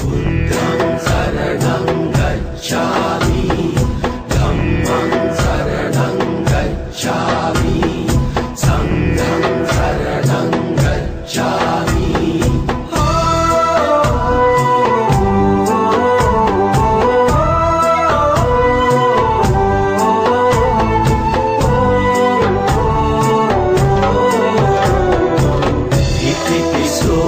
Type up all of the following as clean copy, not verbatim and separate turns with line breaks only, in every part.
बुद्धं शरणं गच्छामि धम्मं शरणं गच्छामि संघं शरणं गच्छामि। इतिपिसो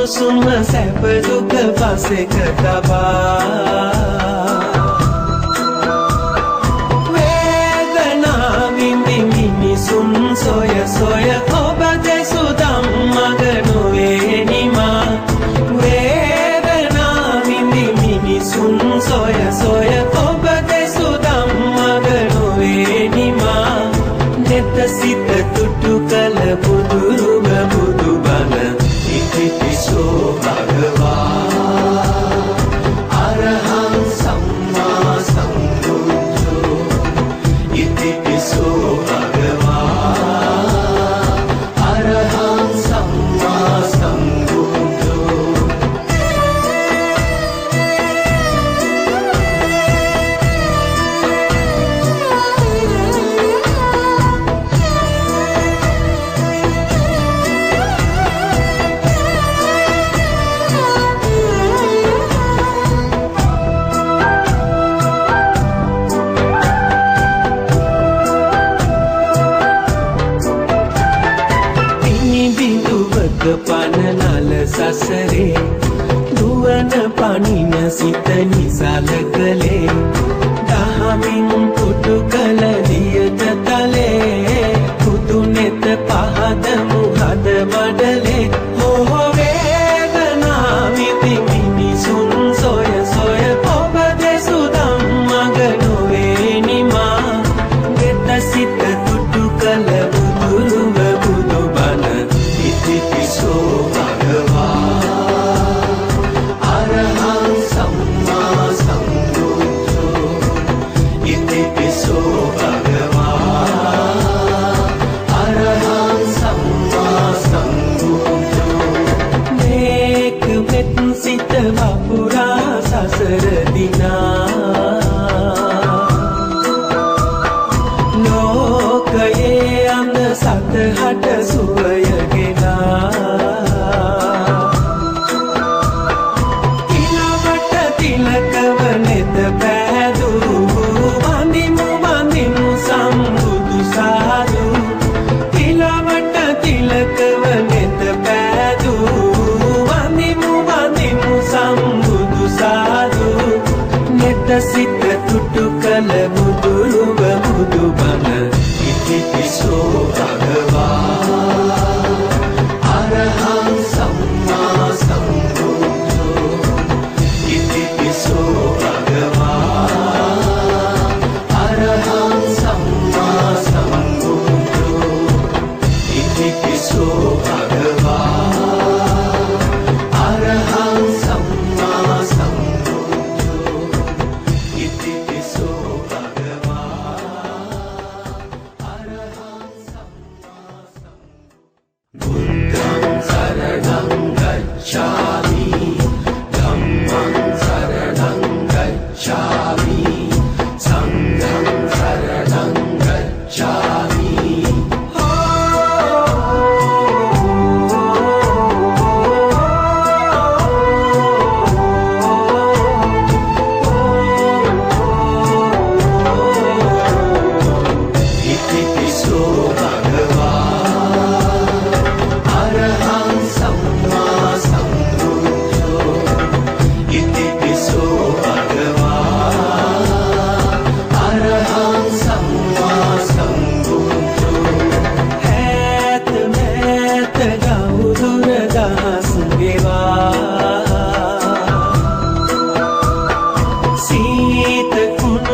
सुम सैप दुख पासे कतबा वेदना विंदी मिनी सुन सोय सोय ओबदे सुदम मगनु वेनिमा वेदना विंदी मिनी सुन सोय सोय ओबदे सुदम मगनु वेनिमा नेत सित तुटु कल बुदुरुग बुदुबन इतिपिसो भगवा अरहं सम्मा सम्बुद्धो इतिपिसो भगवा अरहं सम्मा सम्बुद्धो। पाननाल ससरे दुवन पाणिन सित निसालकले दहमिन पुटुकल दियत तले पुतुनेत पहद मुहद बडले हो वेदना विधि मिनि सुन सोय सोय ओबदे सुदम मगनु वेनिमा गेत सित तुटुकल बुदुरुग बुदुबन इतिपिसो भगवा अरहं सम्मा सम्बुद्धो इतिपिसो भगवा अरहं सम्मा सम्बुद्धो। नेक मेत सित वापुरा ससर दिना लोकये अंध सत हट सुवय तिलकवनेत पैदु बांधिमु बांधिमु संबुदु साधु तिलवट तिलकवनेत पैदु बांधिमु बांधिमु संबुदु साधु नेत सित तुटुकल बुदुरुग बुदुबन इतिपिसो भगवा अरहं सम्मा सम्बुद्धो इतिपिसो भगवा अरहं सम्मा सम्बुद्धो इतिपिसो भगवा अरहं सम्मा सम्बुद्धो इतिपिसो भगवा अरहं सम्मा सम्बुद्धो। बुद्धं शरणं गच्छामि धम्मं शरणं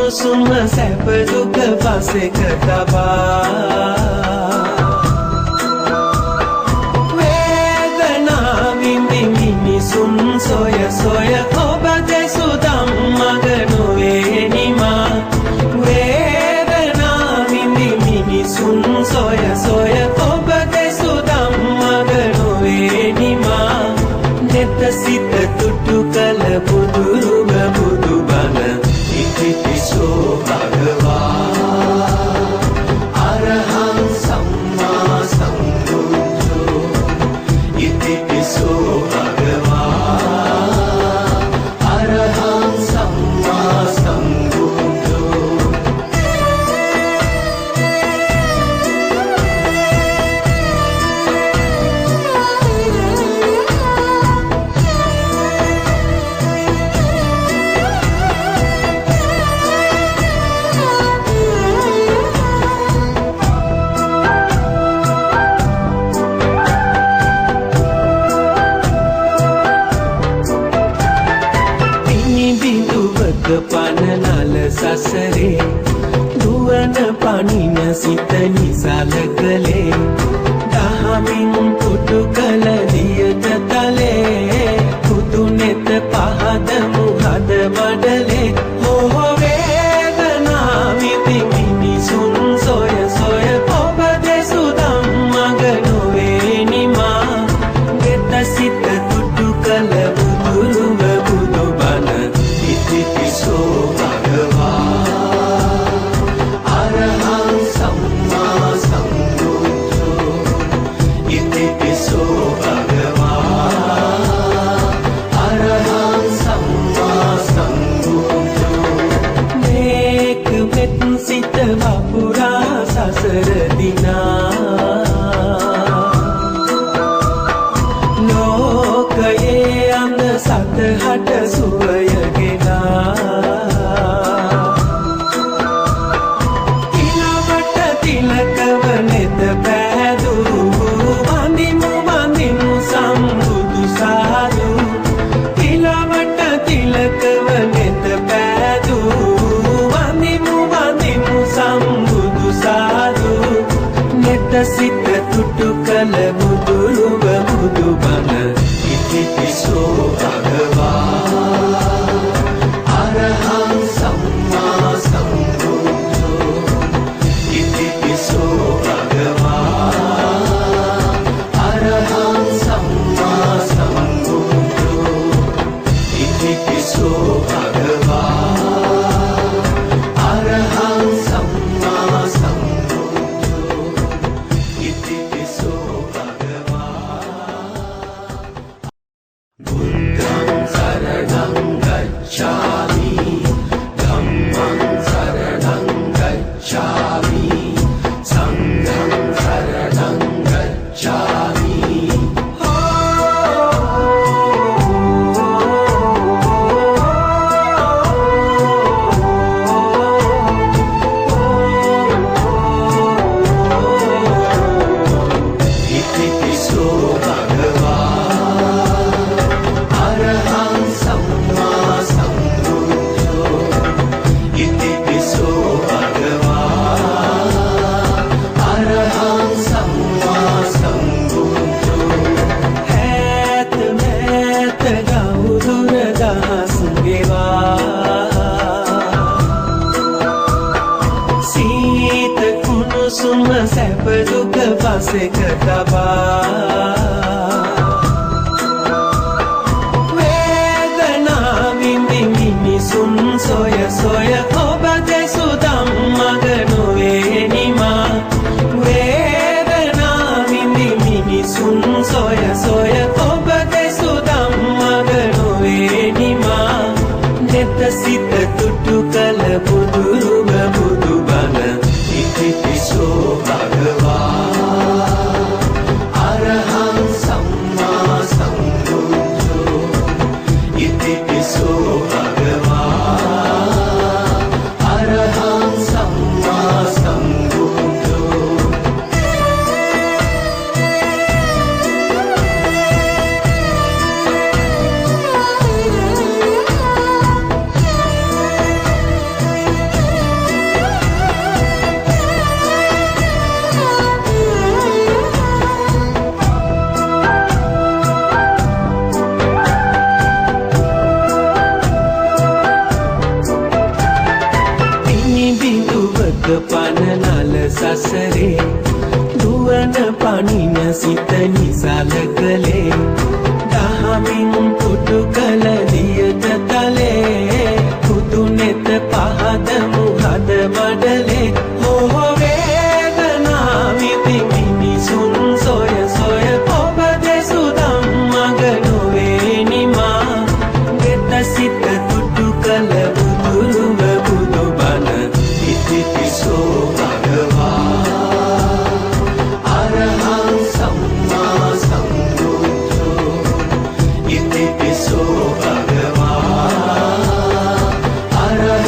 උණුසුම සැප දුක පසෙක තබා මිනිසුන් සොය සොය ඔබ දෙසු ධම්මග නොවේ නිමා වේදනා විඳි මිනිසුන් සොය සොය ඔබ දෙසු ධම්මග නොවේ නිමා නෙත සිත තුටු කළ බුදුරුව බුදුබණ ඉතිපිසෝ භගවා අරහං සම්මා සම්බුද්ධෝ ඉතිපිසෝ පනනල සසරේ දුවන පනින සිත නිසල කළේ දහමින් පුටු කළ දියට තලේ පුතු නෙත පහද මුහද මඩලේ හෝ වේදනා විඳි මිනිසුන් සොය සොය ඔබ දෙසු ධම්මග නොවේ නිමා ගෙත සිත තුටු කළ බුදුරුව බුදුබණ ඉතිපිසෝ භගවා අරහං සම්මා සම්බුද්ධෝ ඉතිපිසෝ භගවා අරහං සම්මා සම්බුද්ධෝ මේක වෙත් සිත වපුරා සසර දිනා ලෝකයේ අන්ද සතහට සුවය සිත තුටු කළ බුදුරුව බුදුබණ ඉතිපිසෝ භගවා අරහං සම්මා සම්බුද්ධෝ ඉතිපිසෝ භගවා අරහං සම්මා සම්බුද්ධෝ ඉතිපිසෝ භගවා අරහං සම්මා සම්බුද්ධෝ ඉතිපිසෝ භගවා බුද්ධං සරණං ගච්ඡාමි ධම්මං සරණං ගච්ඡාමි සංඝං සරණං ගච්ඡාමි සුම සැප දුක පසෙක තබා වේදනා විඳි මිනිසුන් සොය සොය ඔබ දෙසු ධම්මග නොවේ නිමා වේදනා විඳි මිනිසුන් සොය සොය ඔබ දෙසු ධම්මග නොවේ නිමා නෙත සිත තුටු කළ බුදුරුව බුදුබණ ඉතිපිසෝ භගවා අරහං සම්මා සම්බුද්ධෝ ඉතිපිසෝ භගවා අරහං සම්මා සම්බුද්ධෝ පනනල සසරේ දුවන පනින සිත නිසල කළේ දහමින් පුටු කළ දියට තලේ පුදු නෙත පහද මුහද මඩලේ හෝ වේදනා විඳි මිනිසුන් සොය සොය ඔබ දෙසු ධම්මග නොවේ නිමා ගෙත සිත තුටු කළ බුදුරුව බුදු බණ
ඉතිපිසෝ භගවා අරහං සම්මා සම්බුද්ධෝ ඉතිපිසෝ භගවා අරහං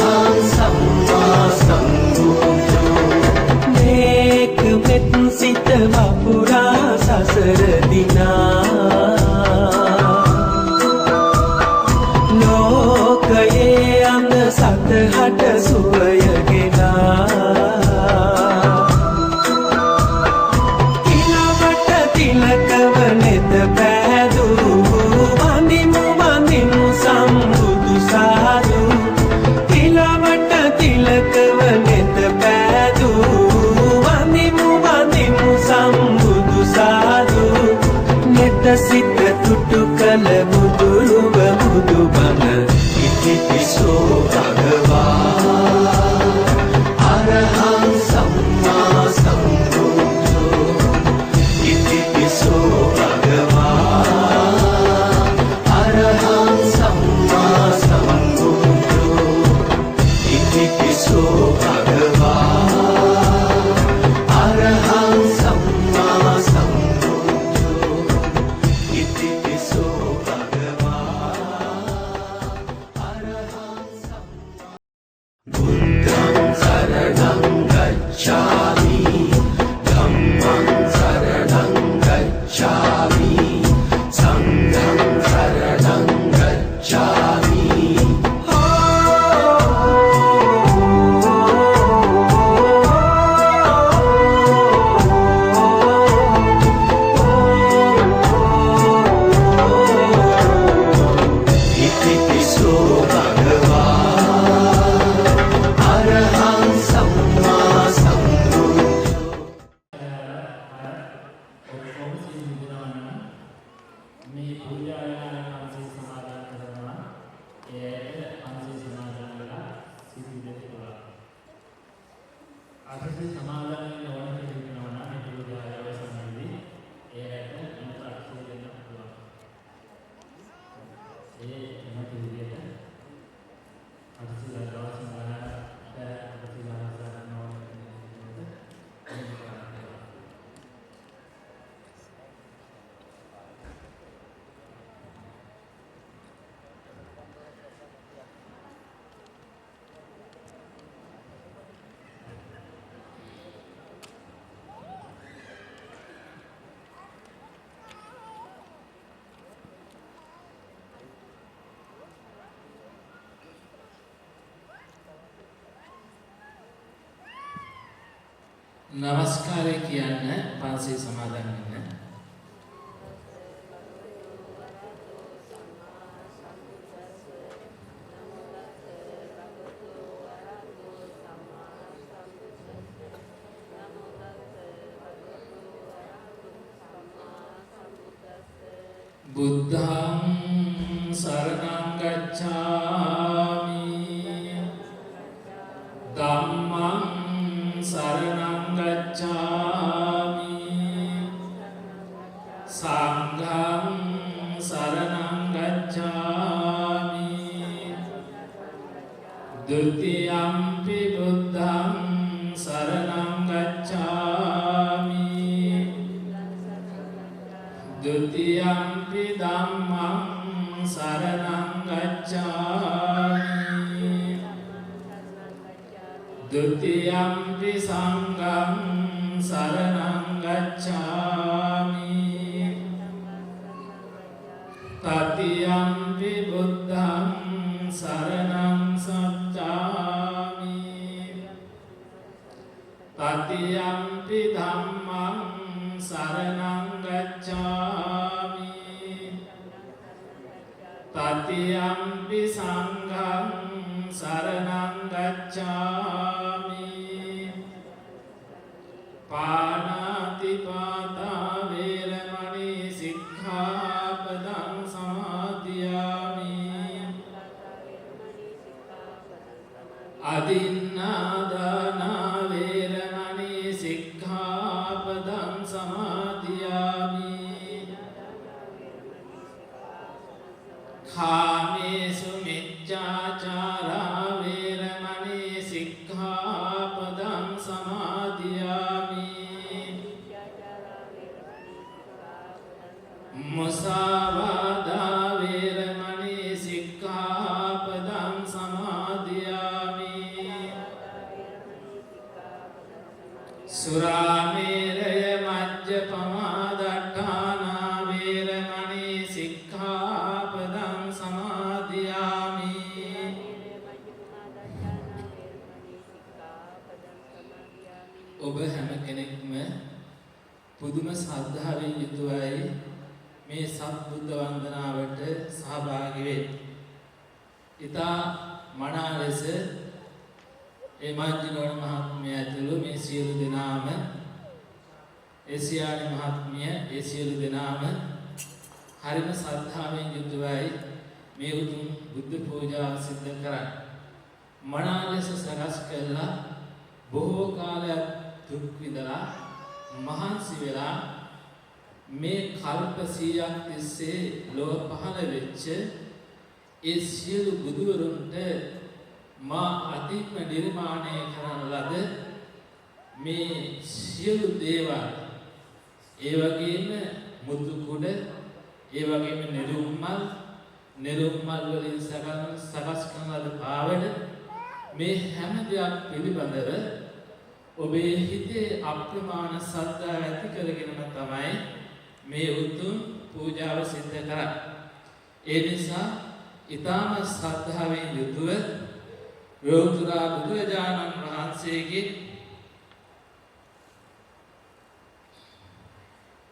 සම්මා සම්බුද්ධෝ
මේක මෙත් සිත වපුරා සසර දිනා ලෝකයේ අඳ සතහට සුවය ගෙනා ඉලවට තිලකව නෙත පෑදූ වඳිමු සම්බුදු සාදු ඉලවට තිලකව නෙත පෑදූ වඳිමු සම්බුදු සාදු නෙත සිත තුටු කළ බුදුරුව බුදු බණ
ඉතිපිසෝ භගවා අරහං සම්මා සම්බුද්ධෝ ඉතිපිසෝ භගවා අරහං සම්මා සම්බුද්ධෝ ඉතිපිසෝ භගවා අරහං සම්මා සම්බුද්ධෝ ඉතිපිසෝ බුද්ධං සරණං ගච්ඡාමි ධම්මං සරණං ගච්ඡාමි සංඝං සරණං ගච්ඡාමි ඉතිපිසෝ භගවා අරහං සම්මා සම්බුද්ධෝ
මේ පූජායන සමාදන් කරනවා ඒකට අංශේ සමාදන් වෙලා සිටි දෙතුලා අංශේ සමාදන් වෙන ඕන කෙනෙකුනවා නම් මේ පූජාය අවසන්වේදී ඒකට අංශය දෙන්න පුළුවන් ඒ එමත් විදියට අංශය දවස් ගණනට අංශය ගණන් ඕන නමස්කාරය කියන්න පන්සිල් සමාදන් වෙන්න. බුද්ධං සරණං ගච්ඡාමි ධම්මං සරණං ගච්ඡාමි සංඝං සරණං ගච්ඡාමි ဒုတိယံ පි බුද්ධං සරණං ගච්ඡාමි ဒုတိယံ පි ධම්මං සරණං ගච්ඡාමි ဒုတိယံ පි සංඝං සරණං ගච්ඡාමි တတိယံ පි බුද්ධං සරණං සච්ඡාමි တတိယံ පි ධම්මං සරණං ගච්ඡාමි တတိယံ පි සංඝං සරණං ගච්ඡාමි පාණාතිපාතා වේරමණී සික්ඛාපදං සමාදියාමි අදින්නාදානා වේරමණී සික්ඛාපදං සමාදියාමි කාමේසු මිච්ඡාචාරා වේරමණී සික්ඛාපදං සමාදියාමි මුසාවාදා වේරමණී සික්ඛාපදං සමාදියාමි සුරාමේරය මජ්ජපමා දට්ඨානා වේරමණී සික්ඛාපදං සමාදියාමි ඔබ හැම කෙනෙක්ම පුදුම ශ්‍රද්ධාවෙන් යුතුවයි මේ සත්බුද්ධ වන්දනාවට සහභාගී වෙන්නේ. ඊතා මනා ලෙස ඒ මාජිනෝන මහත්මිය ඇතුළු මේ සියලු දෙනාම ඒසියානි මහත්මිය ඒ සියලු දෙනාම හරිම ශ්‍රද්ධාවෙන් යුතුවයි මේ උතුම් බුද්ධ පූජාව සිදු කරන්නේ. මනා ලෙස සකස් කළා බොහෝ කාලයක් දුක් විඳලා මහන්සි වෙලා මේ කල්ප 100ක් තිස්සේ ලෝක පහළ වෙච්ච ඒ සියලු බුදුවරුන්ට මා අතිත්ම නිර්මාණය කරන ලද මේ සියලු දේවල් ඒ වගේම මුතු කුඩ ඒ වගේම නිරුම්මල් වලින් සකස් කරන ලද පාවඩ මේ හැම දෙයක් පිළිබඳව ඔබේ හිතේ අප්‍රමාණ ශ්‍රද්ධාව ඇති කරගෙනම තමයි මේ උතුම් පූජාව සිද්ධ කරන්නේ. ඒ නිසා ඊටම ශ්‍රද්ධාවෙන් යුතුව ලෝතුරා බුදුරජාණන් වහන්සේගේ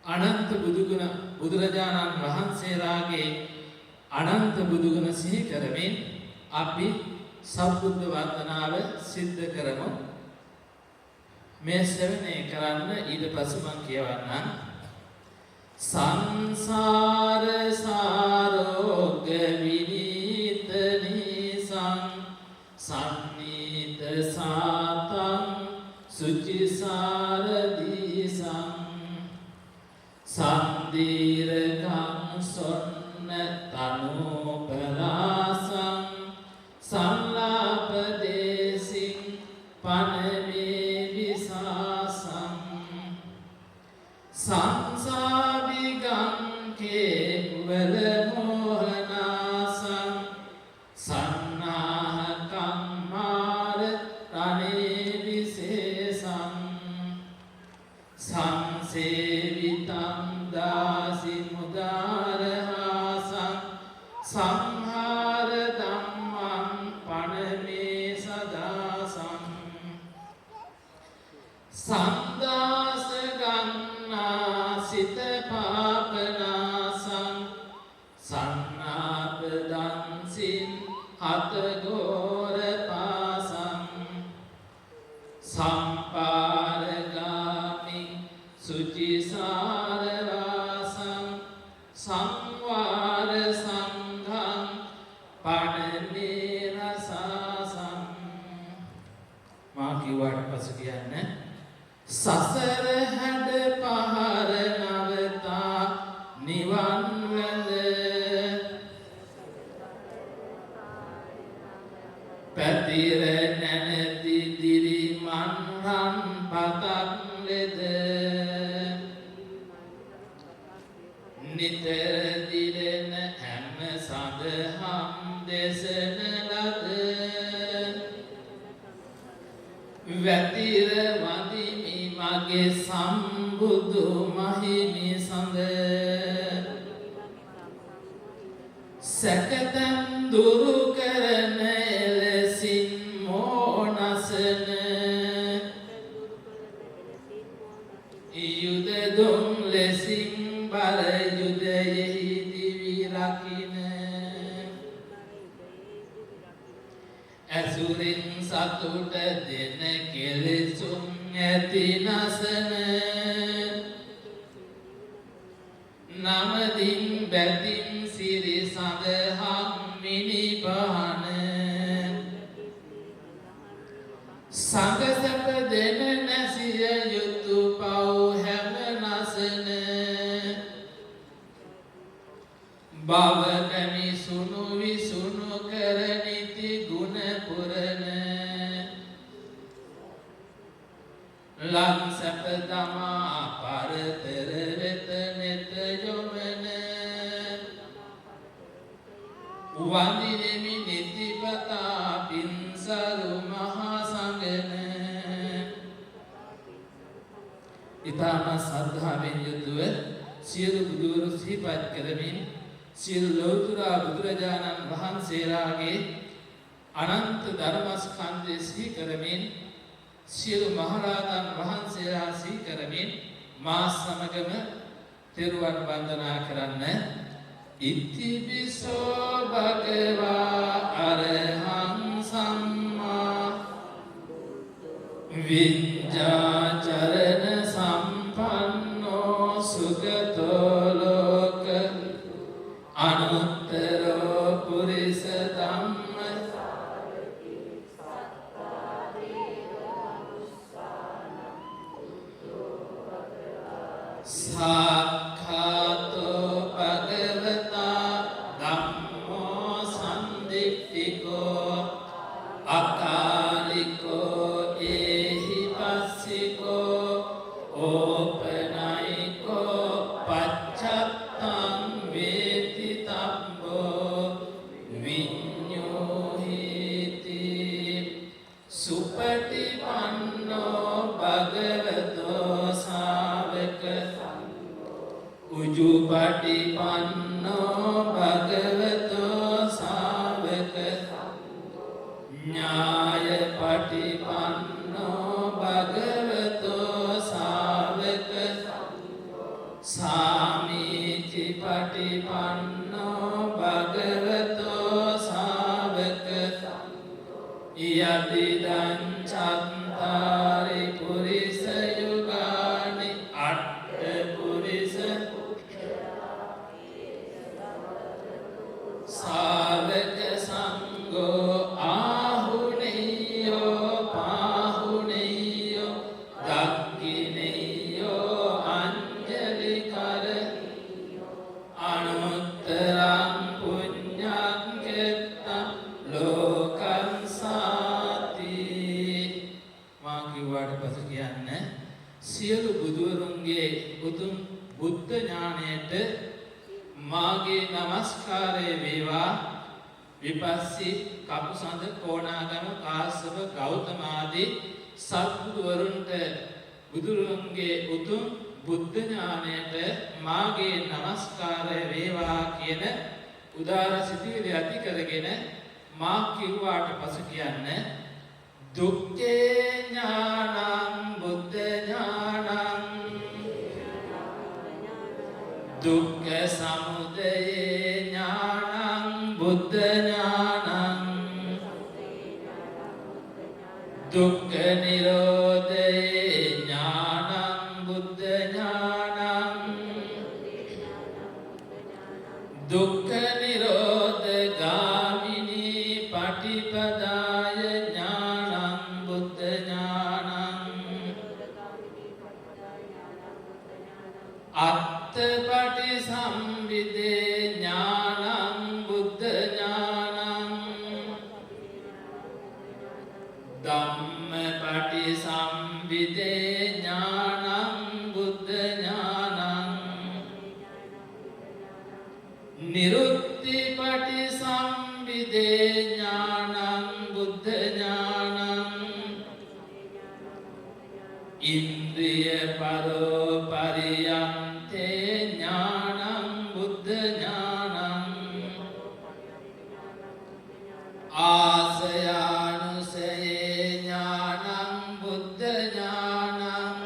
අනන්ත බුදුගුණ බුදුරජාණන් වහන්සේලාගේ අනන්ත බුදුගුණ සිහි කරමින් අපි සම්බුද්ධ වන්දනාව සිද්ධ කරමු. මේ ශ්‍රවණය කරන්න ඊට පසු මම කියවන්නම්. සංසාර සාරෝග විනීත නිසං සම්නීත සාතං සුචිසාර දීසං සම්දීරකං සොන්න තනෝපලාසං සංලාපදේසින් පනමේ විසාසං සංසාවිගංකේ කුවල මෝහනාසං සන්නාහකං මාර රණේ විශේෂං සංසේවිතං දාසි මුදාරහාසං සංහාර ධම්මං පනමේ සදාසං සන්දාස ගන්නා සිත පාපනාසං සන්නාපදන්සින් හතගෝර පාසං සම්පාරගාමි සුචිසාරවාසං සංවාර සංඝං පඩනේ රසාසං මා කිව්වට පසු කියන්නේ සසර හැඩ පහර නවතා නිවන් වැඳ පැතිර නැනති දිරි මන්හන් පතක් ලෙද නිතර දිරෙන හැම සඳහම් දෙසන ලද වැතිර වදිමි මගේ සම්බුදු මහිමි සඳ සැකතම් දුරු කරන එලෙසින් මෝනසන යුද දුම් ලෙසින් බල යුදයෙහි දිවි රකින
ඇසුරින් සතුට දෙන කෙලෙසුම් ඇති නසන නමදින් බැතින් සිරි සඳහන් මිනිපහන සංගසප දෙන නැසිය යුතු පව් හැම නසන බවගමි සුණු විසුණු කර නිති ගුණ පුරන ලංසප දමා පරතර වෙත නෙත යොමන වඳිනෙමි නිතිපතා පින්සරු මහා සංගන ඉතාම සද්ධාවෙන් යුතුව සියලු බුදුවරු සිහිපත් කරමින් සියලු ලෞතුරා බුදුරජාණන් වහන්සේලාගේ අනන්ත ධර්මස්කන්ධය සිහි කරමින් සියලු මහරහතන් වහන්සේලා සිහි කරමින් මා සමගම තෙරුවන් වන්දනා කරන්න. ඉතිපිසෝ භගවා අරහං සම්මා විඤ්ඤාචරණ සම්පන්නෝ සුගතෝ ලෝක අනුත්තරෝ පුරිස ධම්ම සාක්ඛාතෝ භගවතා ධම්මෝ සම්දිට්ඨිකෝ අකාලිකෝ ඒහි පස්සිකෝ ඕපනයිකෝ පච්චත්තං වේති තබ්බෝ විඤ්ඤෝහිති සුපටිපන්නෝ භගවතෝ ශාවක උජුපටිපන්නෝ භගවතෝ ශාවක ඥායපටිපන්නෝ භගවතෝ ශාවක සාමීචිපටිපන්නෝ භගවතෝ ශාවක යදිදං චත්තාරි පුරිස යුගානි අට්ඨ පුරිස සාවක සංඝෝ ආහුනේයෝ පාහුනේයෝ දක්ඛිනේයෝ අංජලි කර අනුත්තරං පුඤ්ඤං කෙත්තං ලෝකං සාති. මා කිව්වට පසු කියන්න සියලු බුදුවරුන්ගේ උතුම් බුද්ධ ඥාණයට මාගේ නමස්කාරය වේවා. විපස්සී කපුසඳ කොණාගම කාශ්‍යප ගෞතම ආදී සත්බුදුවරුන්ට බුදුරුන්ගේ උතුම් බුද්ධ ඥාණයට මාගේ නමස්කාරය වේවා කියන උදාර සිතිවිලි ඇති කරගෙන මා කිව්වාට පසු කියන්න දුක්ඛේ ඥානං බුද්ධ ඥානං දුක්ඛ සමුදය ඥානං බුද්ධ ඥානං දුක්ඛ නිරෝධය ඥානං බුද්ධ ඥානං දුක්ඛ නිරෝධ ගාමිනී පටිපදාය ඥානං බුද්ධ ඥානං අත්තපටි සම්විදේ ඥානං බුද්ධ ඥානං ධම්මපටි සම්විදේ ඥානං බුද්ධ ඥානං නිරුත්තිපටි සම්විදේ ඥානං බුද්ධ ඥානං ඉන්ද්‍රිය පරෝ පරියන්තේ ඥානං බුද්ධ ඥානං ආසයානුසයේ ඥානං බුද්ධ ඥානං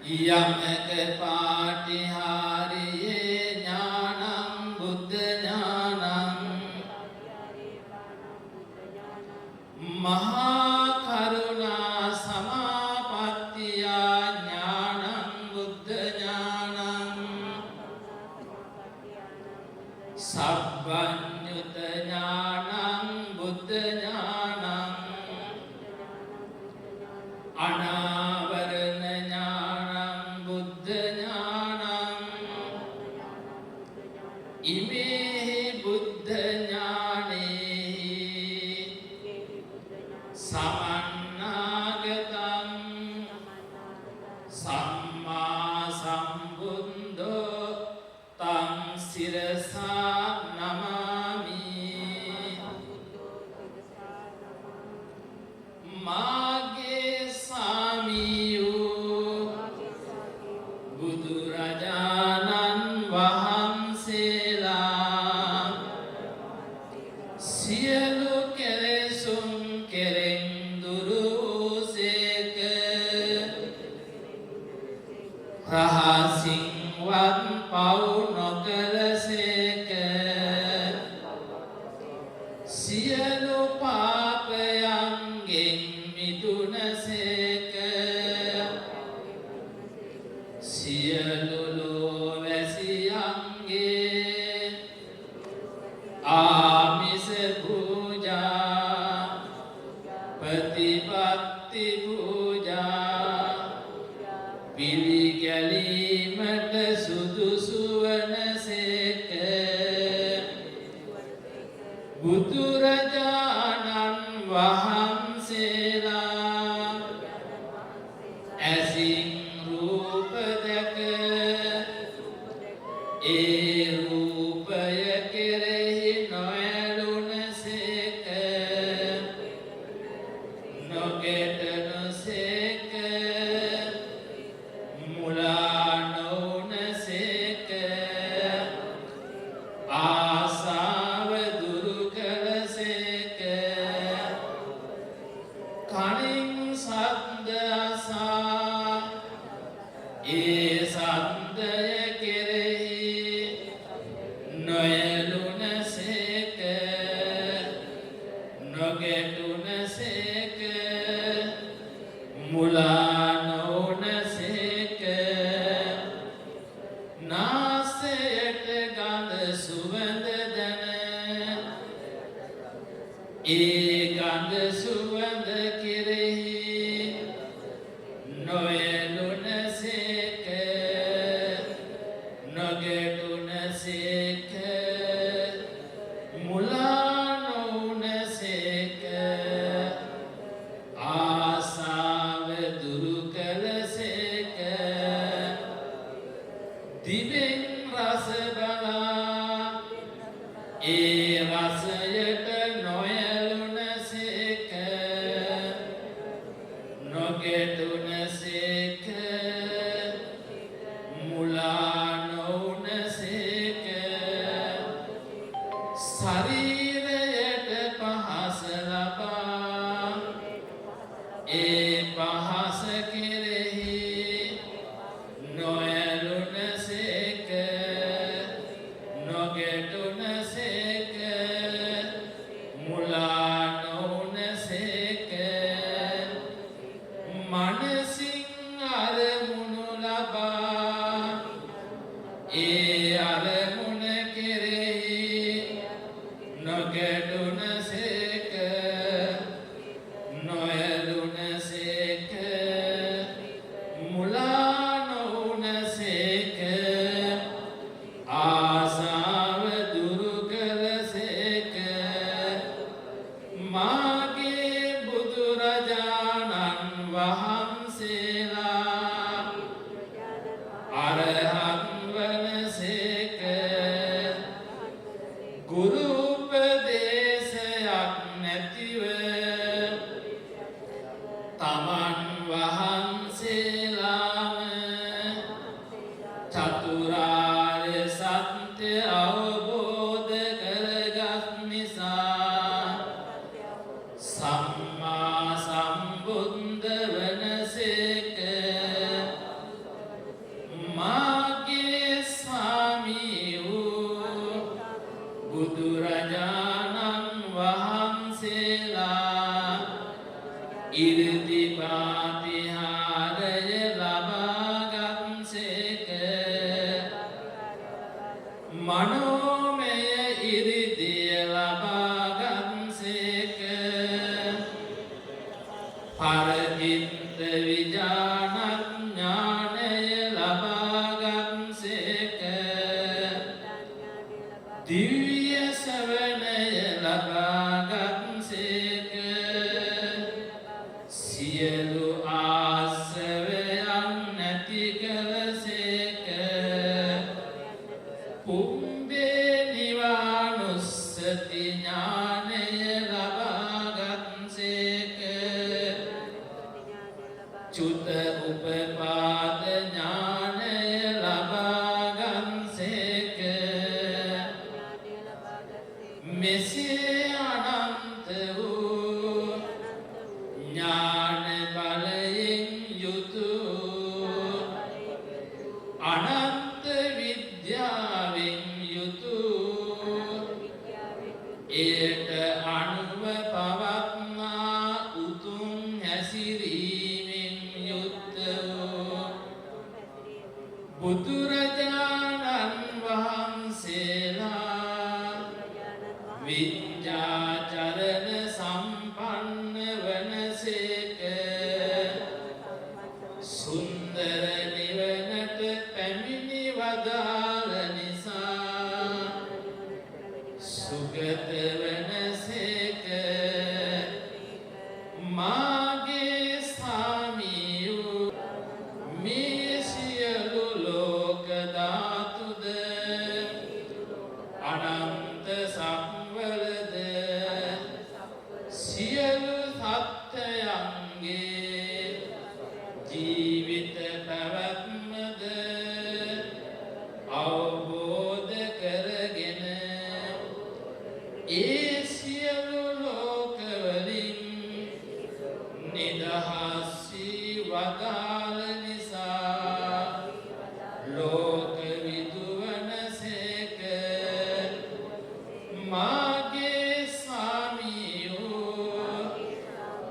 යමක පාටිහාරියේ ඥානං බුද්ධ ඥානං මහා කරුණා සමාපත්තියා ඥානං බුද්ධ ඥානං සබ්බඤ්ඤුත ඥානං බුද්ධ ඥානං අනාවරණ ඥානං බුද්ධ ඥානං ඉමේහි බුද්ධ ඥානේ සමන්නාගතං සම්මා සම්බුද්ධෝ තං සිරසා නමාමි මාගේ සාමියෝ බුදුරජාණන් වහන්සේලා සියලු කෙලෙසුන් කෙරෙන් දුරු වූසේක රහසින්වත් පව් නොකළසේක සියලු පාපයන්ගෙන් මිදුණසේක සියලු ලෝවැසියන්ගේ ආමිස පූජා ප්‍රතිපත්ති පූජා පිළිගැලීමට සුදුසු වනසේක බුදුරජාණන් වහන්සේලා ඇසින් රූප දැක ඒ රූපය කෙරෙහි නොඇලුනසේක නොගැටෙනසේක මුලා නොවුනසේක ආසාව දුරු කළසේක කනින් සද්ද අසා ඒ සද්දය කෙරෙහි නොයලුනසේක නොගැටුනසේක මුලා නොවුනසේක නාසයට ගඳ සුවඳ දැන ඒ ගඳ සුවඳ කෙරෙහි නොයලුනසේක නොගැටුනසේක මුලා නොවුනසේක ආසාව දුරු කළසේක දිවෙන් රස බලා ඒ රසයට නොයලුනසේක නොගැටුනසේක මුලා නොවුනසේක ශරීරයට පහස ලබා ඒ පහස කෙරෙහි නොයලුනසේක නොගැටුනසේක මුලා නොවුනසේක මනසින් අරමුණු ලබා ඒ අරමුණ කෙරෙහි නොගැටුනසේක නොයලුනසේක මුලා නොවුනසේක ආසාව දුරු කළසේක මාගේ බුදුරජාණන් වහන්සේලා අරහත් වනසේක ගුරු උපදේශයක් නැතිව අනුව පවත්නා උතුම් හැසිරීමෙන් යුක්ත වූ බුදුරජාණන් වහන්සේලා විද්‍යාචරණ සම්පන්න වනසේක සුන්දර නිවනට පැමිණි වදාළ නිසා සුගත වනසේක මාගේ ස්වාමියෝ මේ සියලු ලෝක ධාතුද අනන්ත සම්වලද සියලු සත්ත්වයන්ගේ ජීවිත පැවැත්මද අවබෝධ කරගෙන ඒ සියලු ලෝකවලින් නිදහස් වී වදාළ නිසා ලෝක විදුවනසේක මාගේ ස්වාමියෝ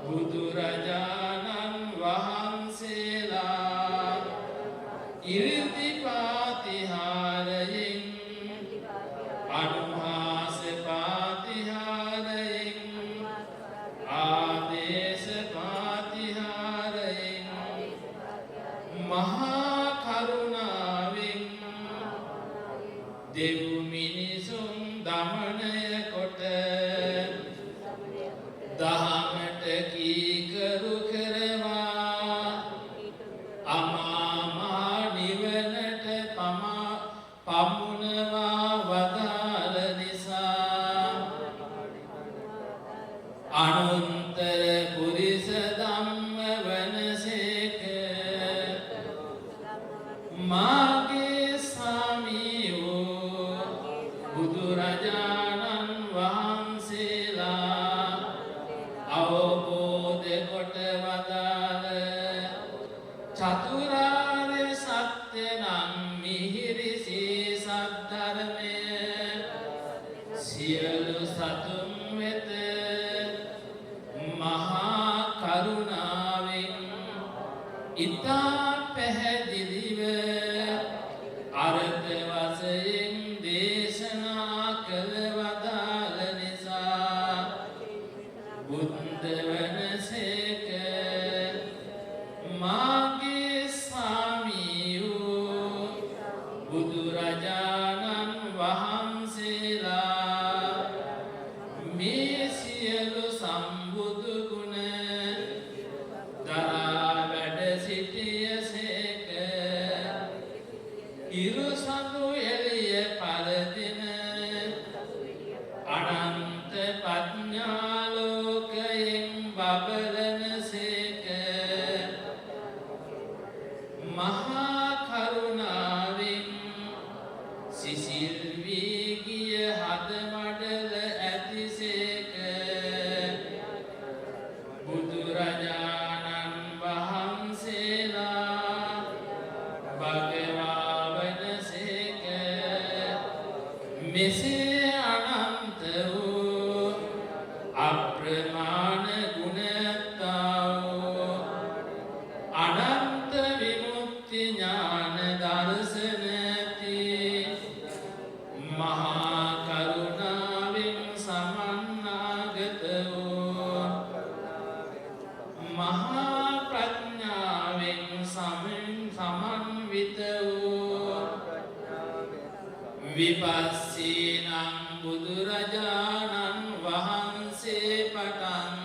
බුදුරජාණන් වහන්සේලා ඉරිදි පාතිහාරයෙන් අනුහාස පාතිහාරයෙන් ආදේශ පාතිහාරයෙන් මහා කරුණාවෙන් දෙව් මිනිසුන් දමනය කොට දහමට කීකරු කරවා අමාමා නිවනට පමුණවා වදාළ නිසා අනුත්තර පුරිස ධම්ම වනසේක මාගේ ස්වාමියෝ බුදුරජාණන් වහන්සේලා අවබෝධ කොට වදාළ චතුරාර්ය සත්‍ය නම් මිහිරි සද්ධර්මය සියලු සතුන් වෙත මහා කරුණාවෙන් ඉතා පැහැදිලිව අර්ථ වශයෙන් දේශනා කළ වදාළ නිසා බුද්ධ වනසේක මාගේ ස්වාමියෝ බුදුරජාණන් වහන්සේලා මේ සියලු සම්බුදු ගුණ දරා වැඩ සිටියසේක ඉරුසඳු එළිය පරදින අනන්ත පඥාලෝකයෙන් බබලනසේක මහා කරුණාවෙන් සිසිල් වී ගිය හදමඩල ඇතිසේක බුදුරජාණන් වහන්සේලා භගවා වනසේක මෙසේ අනන්ත වූ අප්‍රමාණ ගුණතා වූ අනන්ත විමුක්ති ඥාන දර්ශනති මහා කරුණාවෙන් සමන්නාගත වූ මහා ප්‍රඥාවෙන් සමන්විත වූ විපස්සීනම් බුදුරජාණන් වහන්සේ පටන්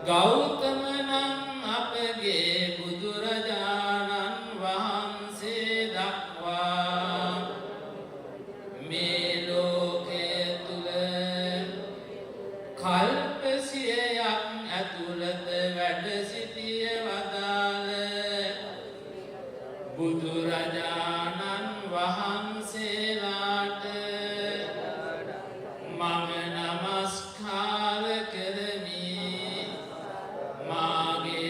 ගෞතම නම් අපගේ බුදුරජාණන් වහන්සේ දක්වා මේ ලෝකයේ තුල කල්ප සියයක් ඇතුළත වැඩ සිටිය වදාළ බුදුරජාණන් වහන්සේලාට මම නමස්කාර කරමි මාගේ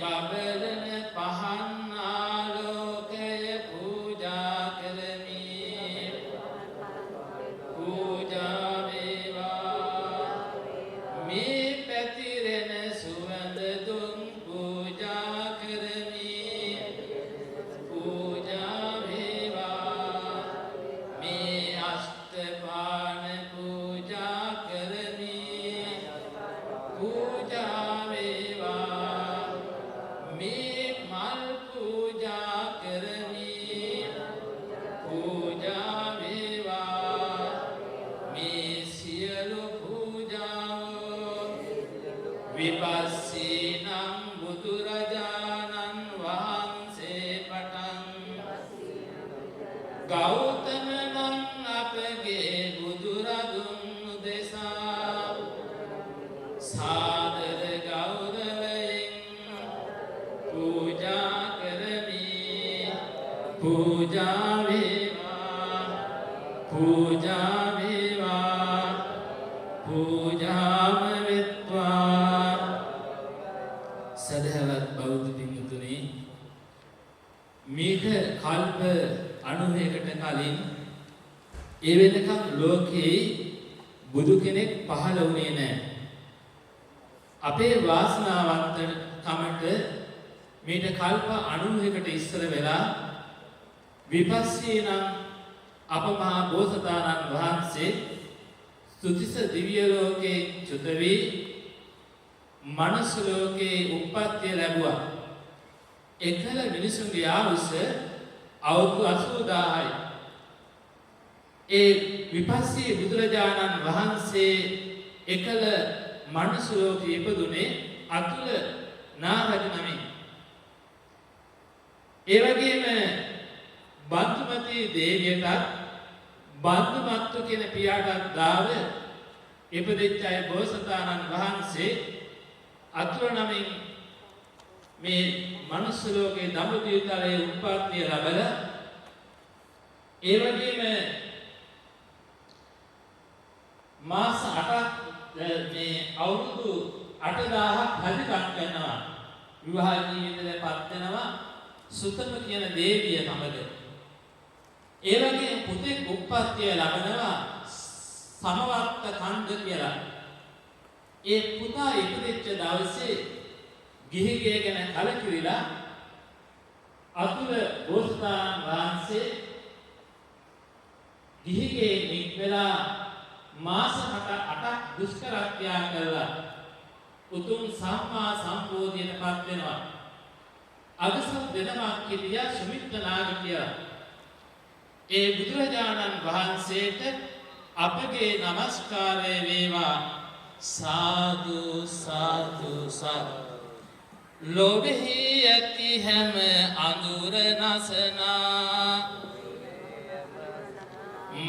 බබලන පහන් ආලෝකය පූජා කරමි පූජා වේවා මේ පැතිරෙන සුවඳ දුම් පූජා කරමි පූජා වේවා මේ අෂ්ටපාන පූජා කරමි පූජා වේවා මේ මල් පූජා කරමි පූජා වේවා මේ සියලු පූජාව විපස්සී නම් බුදුරජාණන් වහන්සේ පටන් ගෞතම නම් අපගේ බුදුරදුන් උදෙසා සාදර ගෞරවයෙන් පූජා කරමි පූජා වේවා පූජා වේවා පූජාම වෙත්වා සදහවත් බෞද්ධ පින්තුනි මේක කල්ප 90කට කලින් ඒ වෙනකම් ලෝකේ බුදු කෙනෙක් පහළ වුණේ නැහැ. අපේ වාසනාවන්ත කමට මේට කල්ප 90කට ඉස්සර වෙලා විපස්සී නම් අප මහා බෝසතාණන් වහන්සේ සුතිස දිව්‍ය ලෝකේ චුත වී මනුස්ස ලෝකේ උප්පත්තිය ලැබුවා. එකල මිනිසුන්ගේ ආයුෂ අවුරුදු 80000යි. ඒ විපස්සී බුදුරජාණන් වහන්සේ එකල මනුස්ස ලෝකයේ ඉපදුනේ අතුල නාරද නමින්. ඒ වගේම බන්තුමති දේවියටත් බන්තුමත්තු කියන පියාටත් දාව ඉපදෙච්ච අය බෝසතාණන් වහන්සේ අතුල නමින් මේ මනුස්ස ලෝකයේ දඹදිව්තලයේ උත්පත්තිය ලැබලා ඒ වගේම මාස 8ක් මේ අවුරුදු 8000ක් හදිකම් කරනවා විවාහ ජීවිතයටපත් වෙනවා සුතම කියන දේවිය සමග ඒ වගේ පුතෙක් උත්පත්තිය ලැබෙනවා සමවත්ත කන්ද කියලා ඒ පුතා ඉපදෙච්ච දවසේ ගිහිගේ ගැන කලකිරිලා අතුල බෝසතාණන් වහන්සේ ගිහිගේ නික්මලා මාස 8ක් දුෂ්කර ත්‍යාග කළා උතුම් සම්මා සම්බෝධියටපත් වෙනවා අගසත් දෙනමක් කිරියා සුමිත්ත නාග කියලා ඒ බුදුරජාණන් වහන්සේට අපගේ নমස්කාරය වේවා සාදු සාදු සාදු ලෝභෙහි ඇති හැම අඳුර නසනා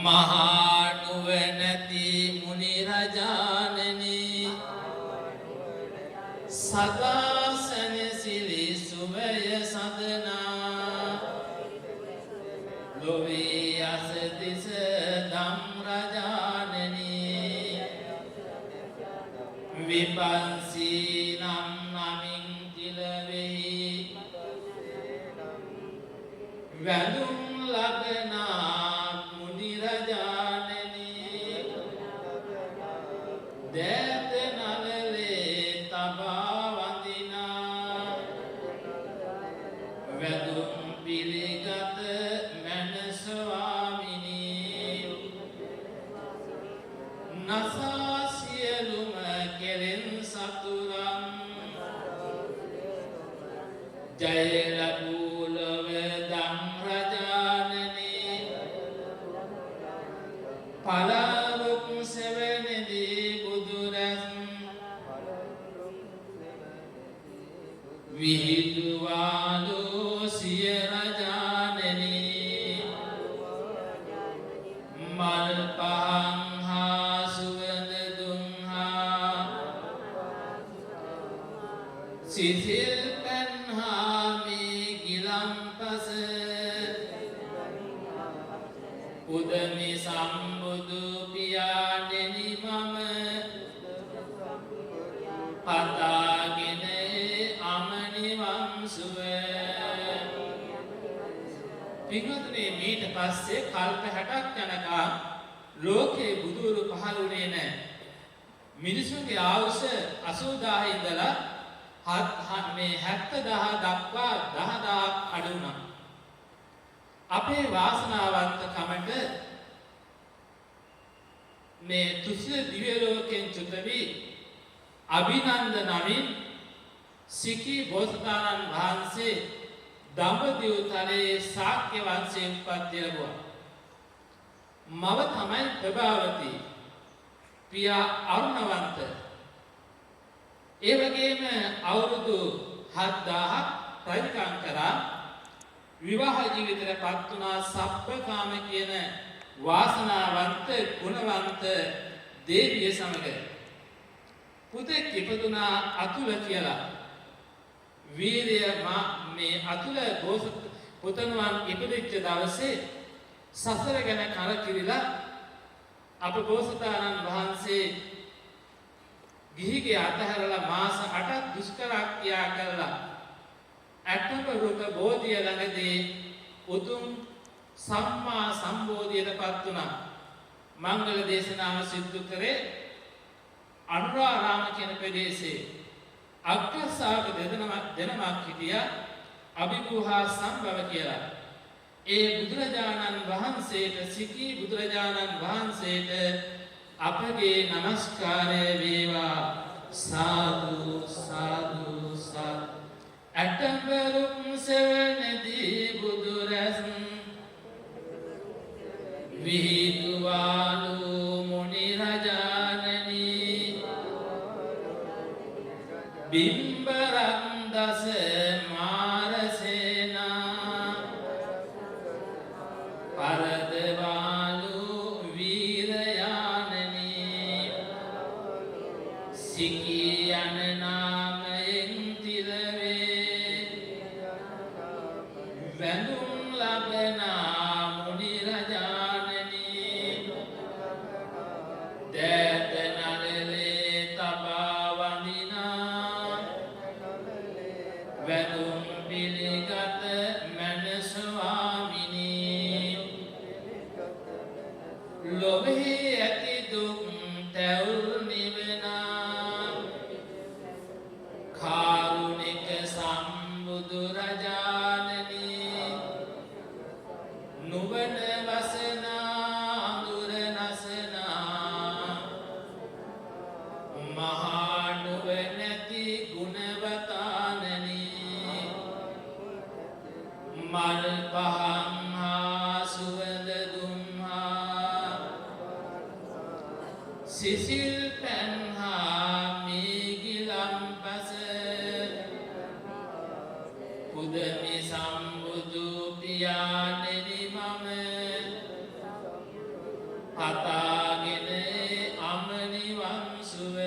මහා නුවණැති මුනි රජාණනි සදා සනසිලි සුවය සදනා ලෝභී අසතිස ධම් රජාණනි විපස්සී නම් නමින් තිලවෙහි වැඳුම් ලබනා මුනි රජාණනි දෑත නලලේ තබා වඳිනා වැඳුම් පිළිගත මැන ස්වාමිනී නසා සියලුම කෙරෙන් සතුරන් ජය ලැබූ ලොව ධම් රජාණනි පලාරුක් සෙවණෙදී බුදුරැස් විහිදුවාලු සිය රජාණනි මල් පහන් හා සුවඳ දුම් හා සිසිල් පැන් හා මේ ගිලම්පස උදමි සම්බුදු පියාණෙනි මම පතාගෙන අමනි නිවන් සුව. පින්වත්නි මීට පස්සේ කල්ප 60ක් යනකම් ලෝකේ බුදුරු පහළුනේ නැහැ. මිනිසුන්ගේ ආයුෂ 80000 ඉඳලා මේ 70000 දක්වා 10000ක් අඩු වුණා. අපේ වාසනාවන්තකමට මේ තුසිත දිව්‍ය ලෝකෙන් චුත වී අභිනන්ද නමින් සිකී බෝසතාණන් වහන්සේ දඹදිව තලයේ ශාක්‍ය වංශයෙන් උප්පත්ති ලැබුවා. මව තමයි ප්‍රභාවතී, පියා අරුණවන්ත. ඒ වගේම අවුරුදු 7000ක් රජකම් කරා විවාහ ජීවිතයට පත් වුණා. සබ්බකාම කියන වාසනාවන්ත ගුණවන්ත දේවිය සමග පුතෙක් ඉපදුනා අතුල කියලා. වීරය මේ අතුල පුතණුවන් ඉපදිච්ච දවසේ සසර ගැන කරකිරිලා අප බෝසතාණන් වහන්සේ ගිහිගේ අතහැරලා මාස 8ක් දුෂ්කර ක්‍රියා කළා. අටම රුක බෝධිය ළඟදී උතුම් සම්මා සම්බෝධියටපත් වුණා. මංගල දේශනාව සිදු කරේ අනුරාරාම කියන ප්‍රදේශයේ අග්‍රසාවක දෙනමක් හිටියා අභිභූහා සම්භව කියලා. ඒ බුදුරජාණන් වහන්සේට සිකී බුදුරජාණන් වහන්සේට අපගේ নমස්කාරය වේවා. සාදු සාදු සාදු. අටඹරුම් සෙවණදී බුදුරැස් විහිදුවාලු මුනි රජාණනි බිම්බරන් දස මාරසේනා පරදවාලු වීරයාණනි සිකී යන නාමයෙන් තිරවේ වැඳුම් ලබනා මුනි රජාණනි දෑත නළලේ තබා වඳිනා වැඳුම් පිළිගත මැන ස්වාමිනී ලොවෙහි ඇති දුක් තැවුල් නිවනා කාරුණික සම්බුදු රජාණනි නුවණ වසනා දුර නසනා මහා නුවණැති ගුණවතානනි මල් පහන් හා සුවඳ දුම්හා සිසිල් පැන් හා මීගිලම්පස පුදමි සම්බුදු පියාණෙනි මම පතාගෙන අමනිවන් සුව.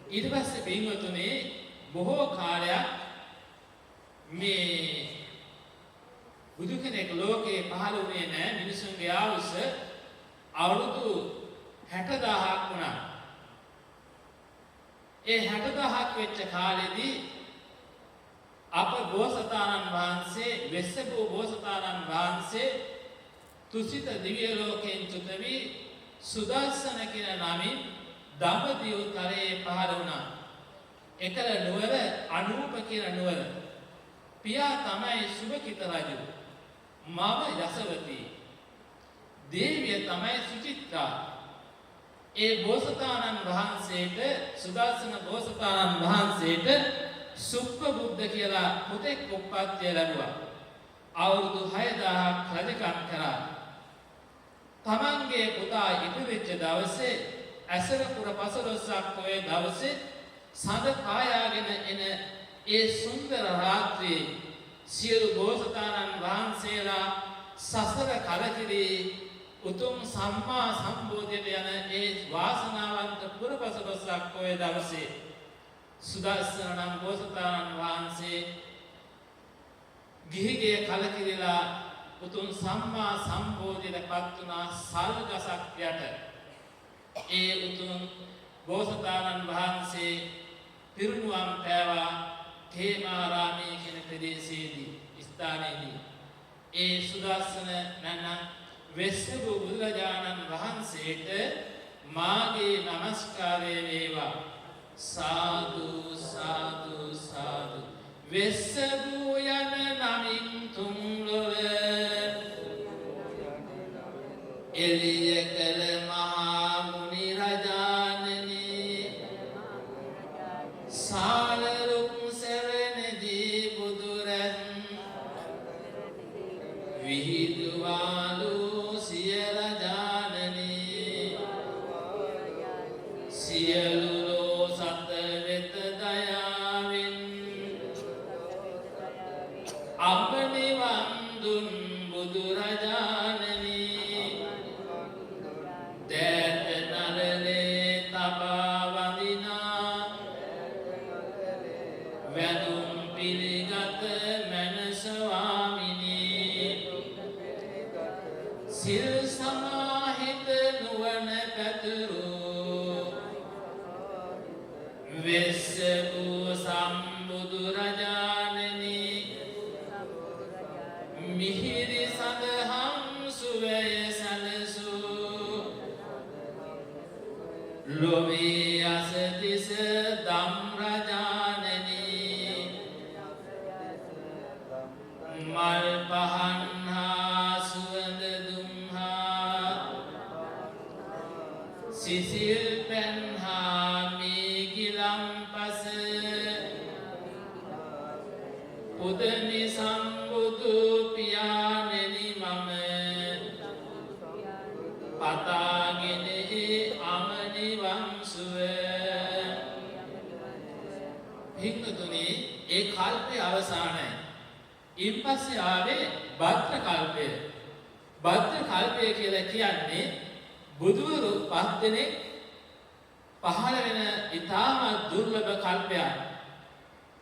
ඊට පස්සේ පින්වතුනි බොහෝ කාලයක් මේ බුදු කෙනෙක් ලෝකේ පහළ වුණේ නැහැ. මිනිසුන්ගේ ආයුෂ අවුරුදු 60000ක් වුණා. ඒ 60000ක් වෙච්ච කාලෙදී අප බෝසතාණන් වහන්සේ වෙස්සබෝ බෝසතාණන් වහන්සේ තුසිත දිව්‍ය ලෝකයෙන් චුත වී සුදර්ශන කියන නමින් දඹදිව තරයේ පහළ වුණා. එකල නුවර අනූප කියන නුවර. පියා තමයි සුභකිත රජු. මව යසවතී. දේවිය තමයි සුචිත්‍රා. ඒ බෝසතාණන් වහන්සේට සුදර්ශන බෝසතාණන් වහන්සේට සුප්පබුද්ධ කියලා පුතෙක් උප්පත්තිය ලැබුවා. අවුරුදු 6000ක් රජකම් කරා. තමන්ගේ පුතා ඉපදෙච්ච දවසේ ඇසරපුර පසළොස්වක පොය දවසේ සඳ කායාගෙන එන ඒ සුන්දර රාත්‍රියේ සියලු බෝසතාණන් වහන්සේලා සසර කලකිරී උතුම් සම්මා සම්බෝධියට යන ඒ වාසනාවන්ත පුර පසළොස්වක පොය දවසේ සුදර්ශන නම් බෝසතාණන් වහන්සේ ගිහිගේ කලකිරිලා උතුම් සම්මා සම්බෝධියට පත් වුණා. සල් ගසක් යට ඒ උතුම් බෝසතාණන් වහන්සේ පිරුණුවම් පෑවා ඛේමාරාමයේ කියන ප්‍රදේශයේදී ස්ථානයේදී. ඒ සුදස්සන නැණ වෙස්සබු බුදුරජාණන් වහන්සේට මාගේ নমස්කාරය වේවා. සාදු සාදු සාදු. වෙස්සබු යන නමින් තුන්ලොව එළිය කළ මහා මුනි රජාණනි සාලරුක් සෙවණදී බුදුරන් විහිදුවාලු සිය රජාණනි සියලු ලෝ සත වෙත දයාවෙන් අපනිවන් දුන් බුදුරජාණනි දෑත නරලේ තබා වඳිනා වැඳුම් පිළිගත මැන ස්වාමිනී සිල් සමාහිත නුවණ පැතුරු වෙස්සබු සම්බුදු රජාණනි මිහිරි සඳහම් සුවය සැලසූ ලොවේ අසතිස දම් රජාණනි මල් පහන් හා සුවඳ දුම් හා සිසිල් පැන් හා මේගිලම් පස පුදනි සම්බුදු පියාණෙනි මම පතාගෙන අමනිවන් සුව. හික්මතුනි ඒ කල්පයේ අවසානයි. ඉන්පස්සේ ආවේ භද්‍ර කල්පය. භද්‍ර කල්පය කියලා කියන්නේ බුදුවරු 5 දෙනෙක් පහළ වෙන ඉතාමත් දුර්ලභ කල්පයක්.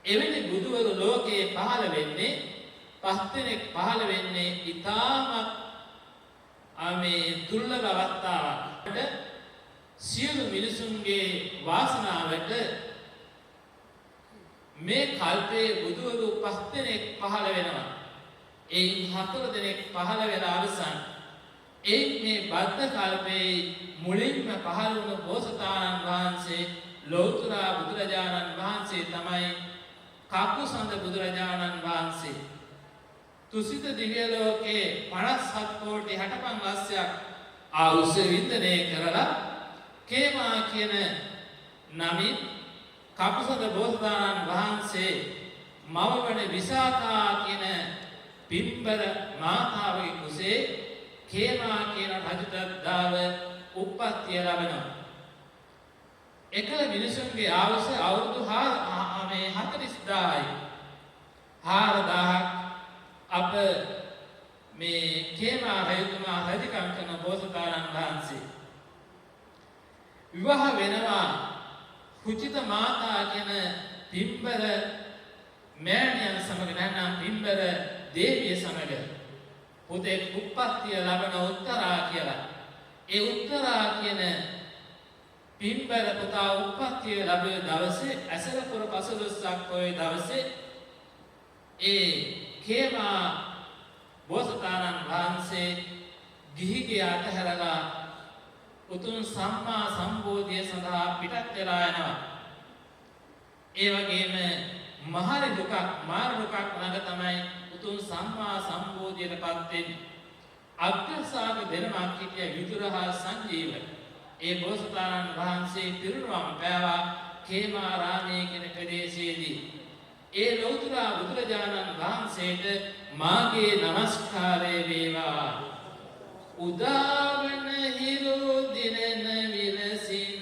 එවැනි බුදුවරු ලෝකේ පහළ වෙන්නේ 5 දෙනෙක් පහළ වෙන්නේ ඉතාමත් මේ දුර්ලභ අවස්ථාවක්. සියලු මිනිසුන්ගේ වාසනාවට මේ කල්පයේ බුදුවරු 5 දෙනෙක් පහළ වෙනවා. එයින් 4 දෙනෙක් පහළ වෙලා අවසන්. මේ බද්ධ කල්පයේ මුලින්ම පහළ වුණු බෝසතාණන් වහන්සේ ලෞතර බුදුරජාණන් වහන්සේ තමයි කකුසඳ බුදුරජාණන් වහන්සේ. තුසිත දිව්‍ය ලෝකේ 57 කෝටි 65 ලක්ෂයක් ආයුෂ වින්දනය කරලා කේමා කියන නමින් කකුසඳ බෝසතාණන් වහන්සේ මවවන විසාකා කියන පිම්බර මාතාවගේ කුසේ කේමා කියන රජදත්තාව උප්පත්තිය ලැබෙනවා. එකල මිනිසුන්ගේ ආයුෂ අවුරුදු 40,000යි. 4,000ක් අප මේ කේමා රජතුමා රජකම් කරන බෝසතාණන් වහන්සේ විවාහ වෙනවා කුචිත මාතා කියන පිම්බර මෑණියන් සමග නැත්නම් පිම්බර දේවිය සමග පුතේ උප්පත්තිය ලැබෙන උත්තරා කියලා. ඒ උත්තරා කියන පිම්බර පුතා උප්පත්තිය ලැබෙන දවසේ ඇසරපුර පසළොස්වක පොයේ දවසේ ඒ කේමා බෝසතාණන් වහන්සේ ගිහිගේ අතහැරලා උතුම් සම්මා සම්බෝධිය සඳහා පිටත් වෙලා යනවා. ඒ වගේම මහරි දුකක් මාර දුකක් ළඟ තමයි උතුම් සම්මා සම්බෝධියටපත් වෙන්නේ. අග්‍රසාග දෙනමක් හිටිය විදුරහා සංජීව ඒ බෝසතාණන් වහන්සේ පිරුණුවම් පෑවා කේමාරාමයේ කියන ප්‍රදේශයේදී. ඒ ලෞතර බුදුරජාණන් වහන්සේට මාගේ নমස්කාරය වේවා. උදාවන හිරු දිනන විලසින්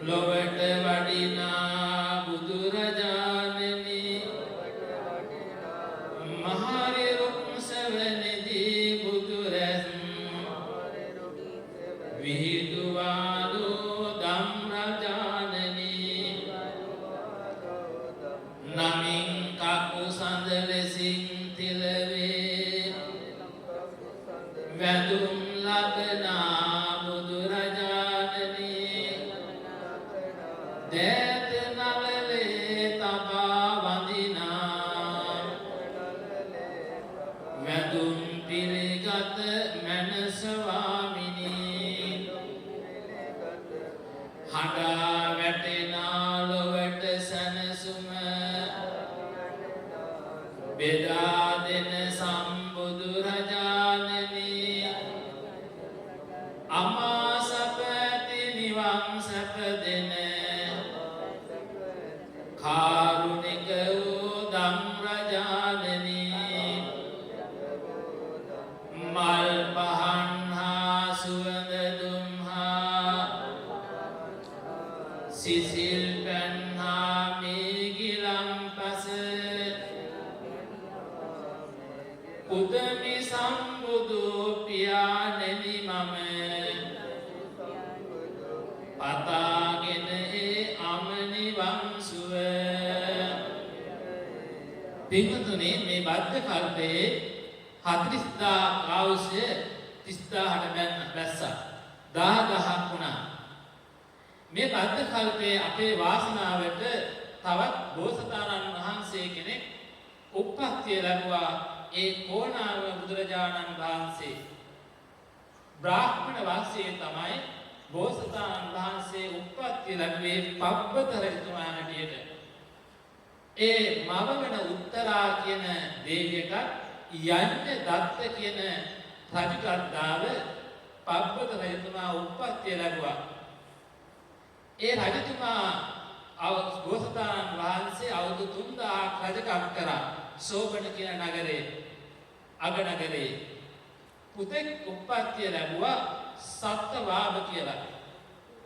ලොවට වඩිනා බුදුරජාණනි මහරි රුක් සවනදී බුදුරැස් විහිදුවාලු දම් රජාණනි නමින් කකුසඳ ලෙසින් තිලවේ වැඳුම් ලබනා බුදුරජාණනි දෑත නලලේ තබා වඳිනා වැදුම් පිළිගත මනසවාමිනී හඬා වැටෙනා ලොවට සැනසුම බෙදා දෙන සම්බුදු රජාණනි අමා සැප ඇති නිවන් සැප දෙන කාරුණික වූ ධම් රජාණනි මල් පහන් හා සුවඳ දුම් හා සිසිල් පැන් හා මිගිලම් පස උදමි සම්බුදු පියාණෙනි මම පතාගෙන අමනි වංසුව පින්තුනි මේ බද්ධ කල්පයේ 40000 ආවුෂය 30000ට බැස්සා 10000ක් වුණා. මේ බද්ධ කල්පයේ අපේ වාසනාවට තවත් බෝසතාණන් වහන්සේ කෙනෙක් උප්පත්තිය ලැබුවා. ඒ කොණාව බුදුරජාණන් වහන්සේ බ්‍රාහ්මණ වංශයේ තමයි බෝසතාණන් වහන්සේ උප්පත්තිය ලැබුවේ පබ්බත රජතුමා හැටියට. ඒ මවවන උත්තරා කියන දේවියට යඤ්ඤ දත්ත කියන රජකත්තාව පබ්බත රජතුමා උප්පත්තිය ලැබුවා. ඒ රජතුමා බෝසතාණන් වහන්සේ අවුරුදු 3000ක් රජකම් කරා සෝබන කියන නගරේ අගනගරේ පුතෙක් උප්පත්තිය ලැබුවා සත්ත්වාව කියලා.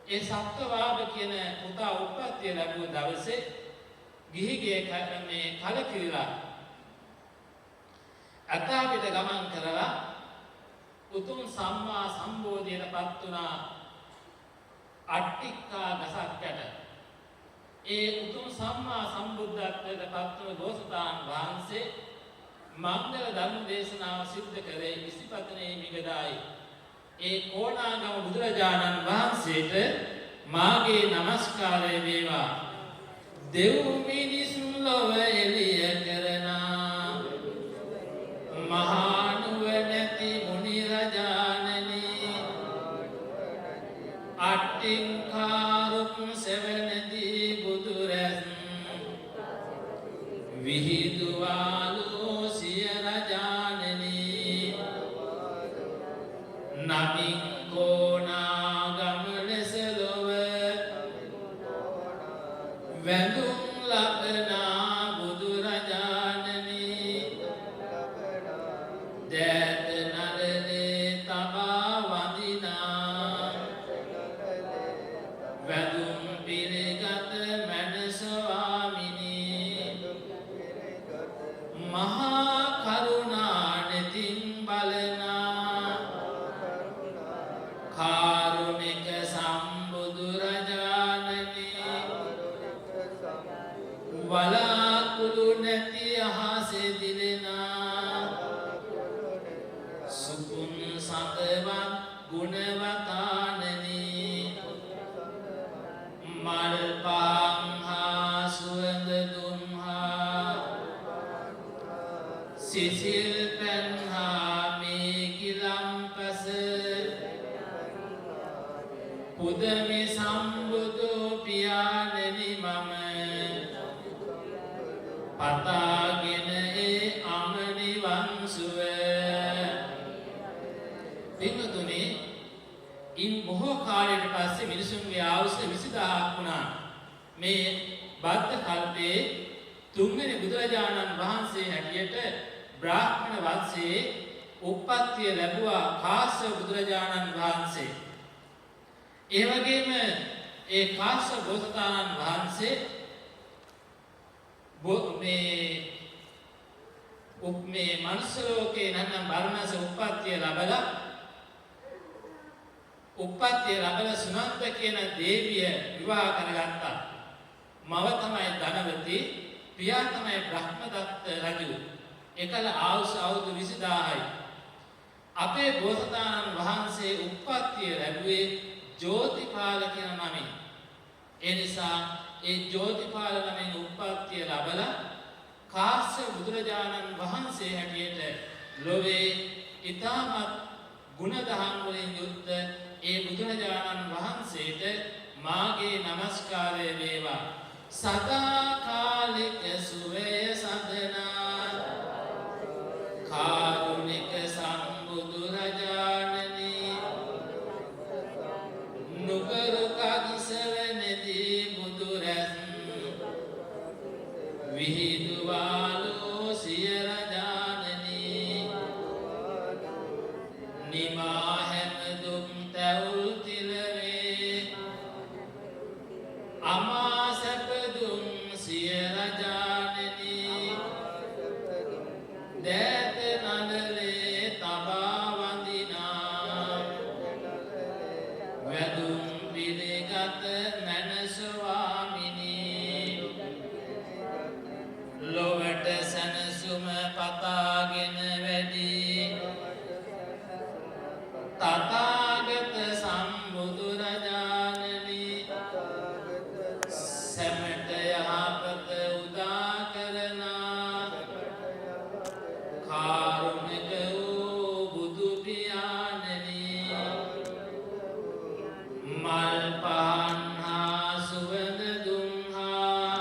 ඒ සත්ත්වාව කියන පුතා උප්පත්තිය ලැබුව දවසේ ගිහිගේ මේ කලකිරිලා අතාපිට ගමන් කරලා උතුම් සම්මා සම්බෝධියටපත් වුණා අට්ටික්කා ගසක් යට. ඒ උතුම් සම්මා සම්බුද්ධත්වයට පත් වූ බෝසතාණන් වහන්සේ මංගල ධර්ම දේශනාව සිද්ධ කරේ ඉසිපතනේ මිගදායි. ඒ කොණාගම බුදුරජාණන් වහන්සේට මාගේ নমස්කාරය වේවා. දෙව් මිනිසුන් ලොව එළිය කරනා මහා නුවණැති මුනි රජාණනි අට්ටිංකාරුක් සෙවණදී බුදුරැස් විහිදුවාලෝ සිය රජාණනි නමින් කොණාගම ලෙස ලොව වැඳුම් ලබනා බුදුරජාණනි දෑත නලලේ තබා වඳිනා වැඳුම් පිළිගත මනසවාමිනී මහා කරුණා නෙතින් බලනා කාරුණික සම්බුදු රජාණනි වලාකුළු නැති අහසේ දිලෙනා සුකුන් සතවත් ගුණවතානනි මල් පාන් හා සුවඳ දුම් හා සිසිල් පැන් හා මිගිලම් පස පුදමි සම්බුදු පියාණෙනි මම පතාගෙන අමනි වංසුව. පින්තුනි ඉන් බොහෝ කාලයකට පස්සේ මිනිසුන්ගේ ආයුෂ 20000ක් වුණා. මේ බද්ධ කල්පයේ තුන්වෙනි බුදුරජාණන් වහන්සේ හැටියට බ්‍රාහ්මණ වංශයේ උප්පත්තිය ලැබුවා කාශ්‍යප බුදුරජාණන් වහන්සේ. ඒ වගේම ඒ කාශ්‍යප බෝසතාණන් වහන්සේ මේ මනුෂ්‍ය ලෝකේ නැත්නම් බර්ණස උප්පත්තිය ලැබලා සුනන්ද කියන දේවිය විවාහ කරගත්තා. මව තමයි ධනවති, පියා තමයි බ්‍රහ්මදත්ත රජු. එකල ආයුෂ අවුරුදු 20000යි. අපේ බෝසතාණන් වහන්සේ උප්පත්තිය ලැබුවේ ජෝතිපාල කියන නමින්. ඒ නිසා ඒ ජෝතිපාල නමින් උප්පත්තිය ලැබලා කාශ්‍යප බුදුරජාණන් වහන්සේ හැටියට ලෝවේ ඊටමත් ගුණදහම් වලින් යුක්ත ඒ බුදුරජාණන් වහන්සේට මාගේ নমස්කාරය වේවා. සදාකාලික සුවය සදනා කාරුණික සම්බුදු රජාණනි නුකරු කගිසවනදී බුදු රැස් විහිදුවාලෝ සිය රජාණනි නිමා හැම දුක් තැවුල් තිලවේ අමා සැප දුම් සිය රජාණනි දෑත නළලේ තබා වඳිනා වැදුම් පිළිගත මැන ස්වාමිනී ලොවට සැනසුම පතාගෙන වැඩි තථාගත සම්බුදු රජාණනි සැමට යහපත උදා කරනා කාරුණික වූ බුදු පියාණනි මල් පහන් හා සුවඳ දුම් හා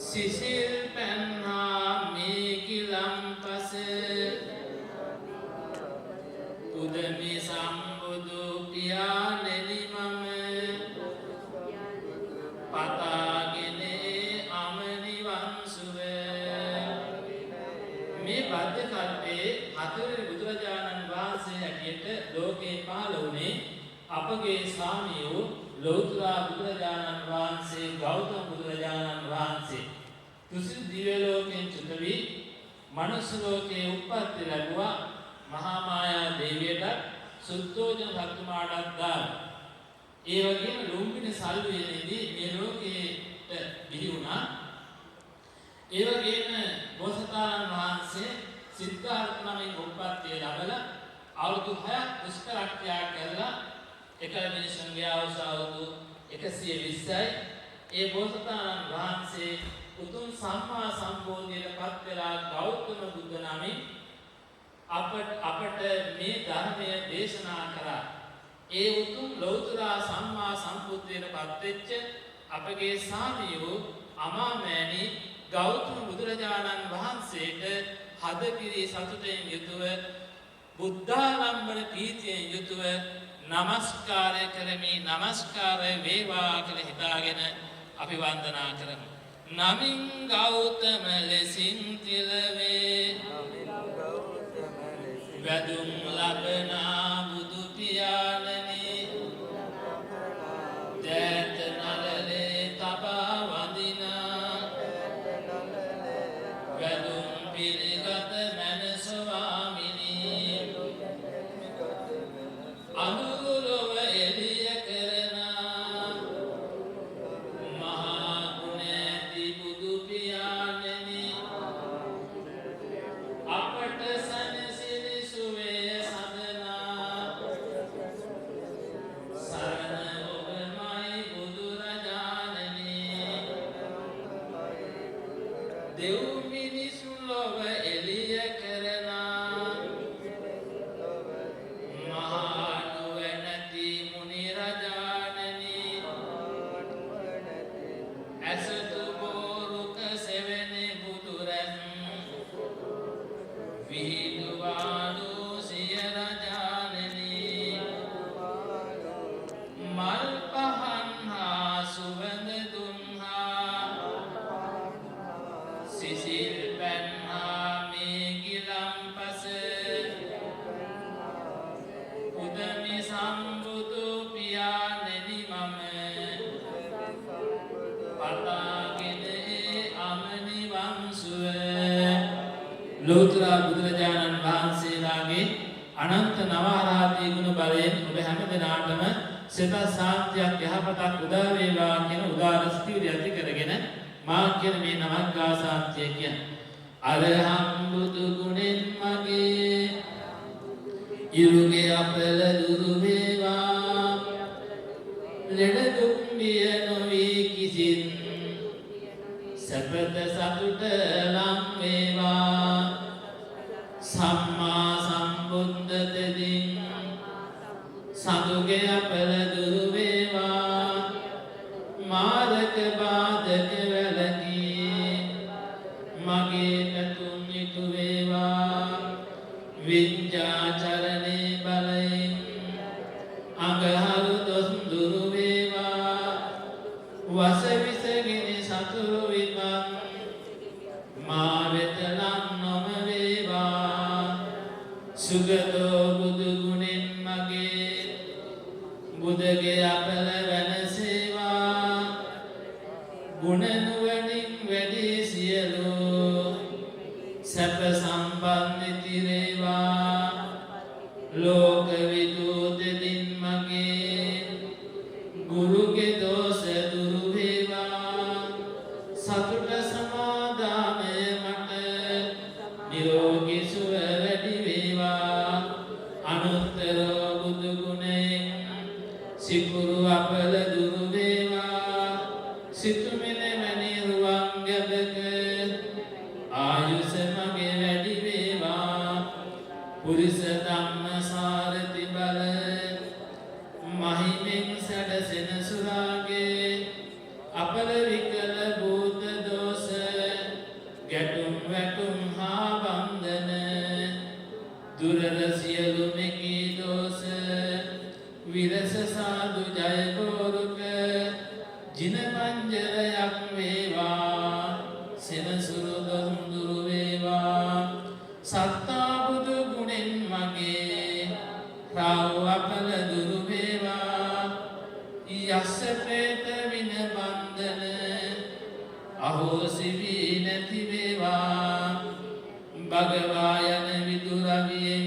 සිසිල් පැන් හා මේකිලම්පස උදමි සම්බුදු පියාණනි මම පතාගෙන අමනිවන් සුව මේ බද්ධ කල්පයේ හතරවෙනි බුදුරජාණන් වහන්සේ හැටියට ලෝකේ පහළ වුණේ අපගේ ස්වාමියෝ ලෞතර බුදුරජාණන් වහන්සේ ගෞතම බුදුරජාණන් වහන්සේ තුසිත දිව්‍ය ලෝකයෙන් චුත වී මනුෂ්‍ය ලෝකයේ උප්පත්ති ලැබුවා. මහා මායා දේවියට සුද්ධෝදන රජතුමාටත් දාන. ඒ වගේම ලුම්බිනි සල්වියේදී මේ ලෝකයට බිහි වුණා. ඒ වගේම බෝසතාණන් වහන්සේ සිද්ධාර්ථ නමින් උප්පත්තිය ලැබලා අවුරුදු 6ක් දුෂ්කරක්‍රියා කළා. එකල මිනිසුන්ගේ අවසාවුරුදු 120යි. ඒ බෝසතාණන් වහන්සේ උතුම් සම්මා සම්බෝධියට පත් වෙලා ගෞතම බුදු නමින් අපට මේ ධර්මය දේශනා කරා. ඒ උතුම් ලෞතර සම්මා සම්බුද්ධියට පත් වෙච්ච අපගේ සාමියෝ අමාමෑණි ගෞතම බුදුරජාණන් වහන්සේට හදපිරි සතුටෙන් යුතුව බුද්ධාලම්බන ප්‍රීතියෙන් යුතුව নমස්කාරය කරමි. নমස්කාරය වේවා කියලා හිතාගෙන අපි වන්දනා කරමු. නමින් ගෞතම ලෙසින් තිලවේ වැදුම් ලබනා බුදු පියාණනි දෑත නළලේ තබා වඳිනා වැදුම් පිළිගත මැන ස්වාමිනී අනුලොව එළිය කරනා මහා ගුණැති බුදු පියාණනි අපට සැනසිලි සුවේ සදනා සරණ ඔබමයි බුදුරජාණනි දෙව් මිනිසුන් ලොව එළිය කරනා මහා නුවණැති මුනි රජාණනි ඇසතු බෝරුක සෙවෙනි බුදුරන් විහිදුවාලෝ සිය රජාණනි මල් පහන් හා සුවඳ දුම් හා සිසිල් පැන් හා මේගිලම්පස උදමි සම්බුදු පියාණනි මම පතාගෙන අමනිවන් සුව ලෞතර බුදුරජාණන් වහන්සේලාගේ අනන්ත නවආරාධී ගුණ බලයෙන් ඔබ හැම දිනාටම සිත සාන්තියක් යහපතක් උදා වේවා කියන උදාර ස්ථීරිය ඇති කරගෙන මා කියන මේ නමස්කාර සාන්තිය කියන්නේ අරහම් බුදු ගුණෙන් මගේ ඉරුගේ අපල දුරු වේවා ලෙඩ දුක් බිය නොවී කිසිත් සැපත සතුට ලං වේවා සම්මා සම්බුද්ධ තෙදින් සතුගේ අපල දුරු වේවා මාරක බාධක වැළකී මගේ පැතුම් ඉටු වේවා විඤ්ඤාචරණේ බලයෙන් අඟහරු දොස් දුරු වේවා වසවිසගෙන සතුරු විපන් මා වෙත ලං නොම වේවා සුගතෝ බුදු ගුණෙන් මගේ බුදගේ අපල වෙනසේවා ගුණ නුවණින් වැඩි සියලු සැප සම්පන්න තිරේවා ලෝක විදූතෙදින් මගේ ගුරුගේ දෝෂ දුරු වේවා සතුට සමාදානය මට නිරෝගී සුව වැඩි වේවා අනුත්තර බුදු ගුණයෙන් සිකුරු අපල දුරු වේවා සිතුමින මැනි රුවන් ගැබක ආයුෂ මගේ වැඩි වේවා පුරිස ධම්ම සාරති බල මහිමෙන් සැඩසෙන සුරාගේ අපල විකල භූත දෝෂ ගැටුම් වැටුම් හා බන්ධන දුරල සියලු මෙකී දෝෂ විරස සාදු ජය කෝරුක ජින පංජරයක් වේවා සෙනසුරු දොම් දුරු වේවා සත්තා බුදු ගුණෙන් මගේ රාව අපල දුරු වේවා යස්ස ප්‍රේත වින බන්ධන අහෝසි වී නැති වේවා භගවා යන විදුරවියෙන්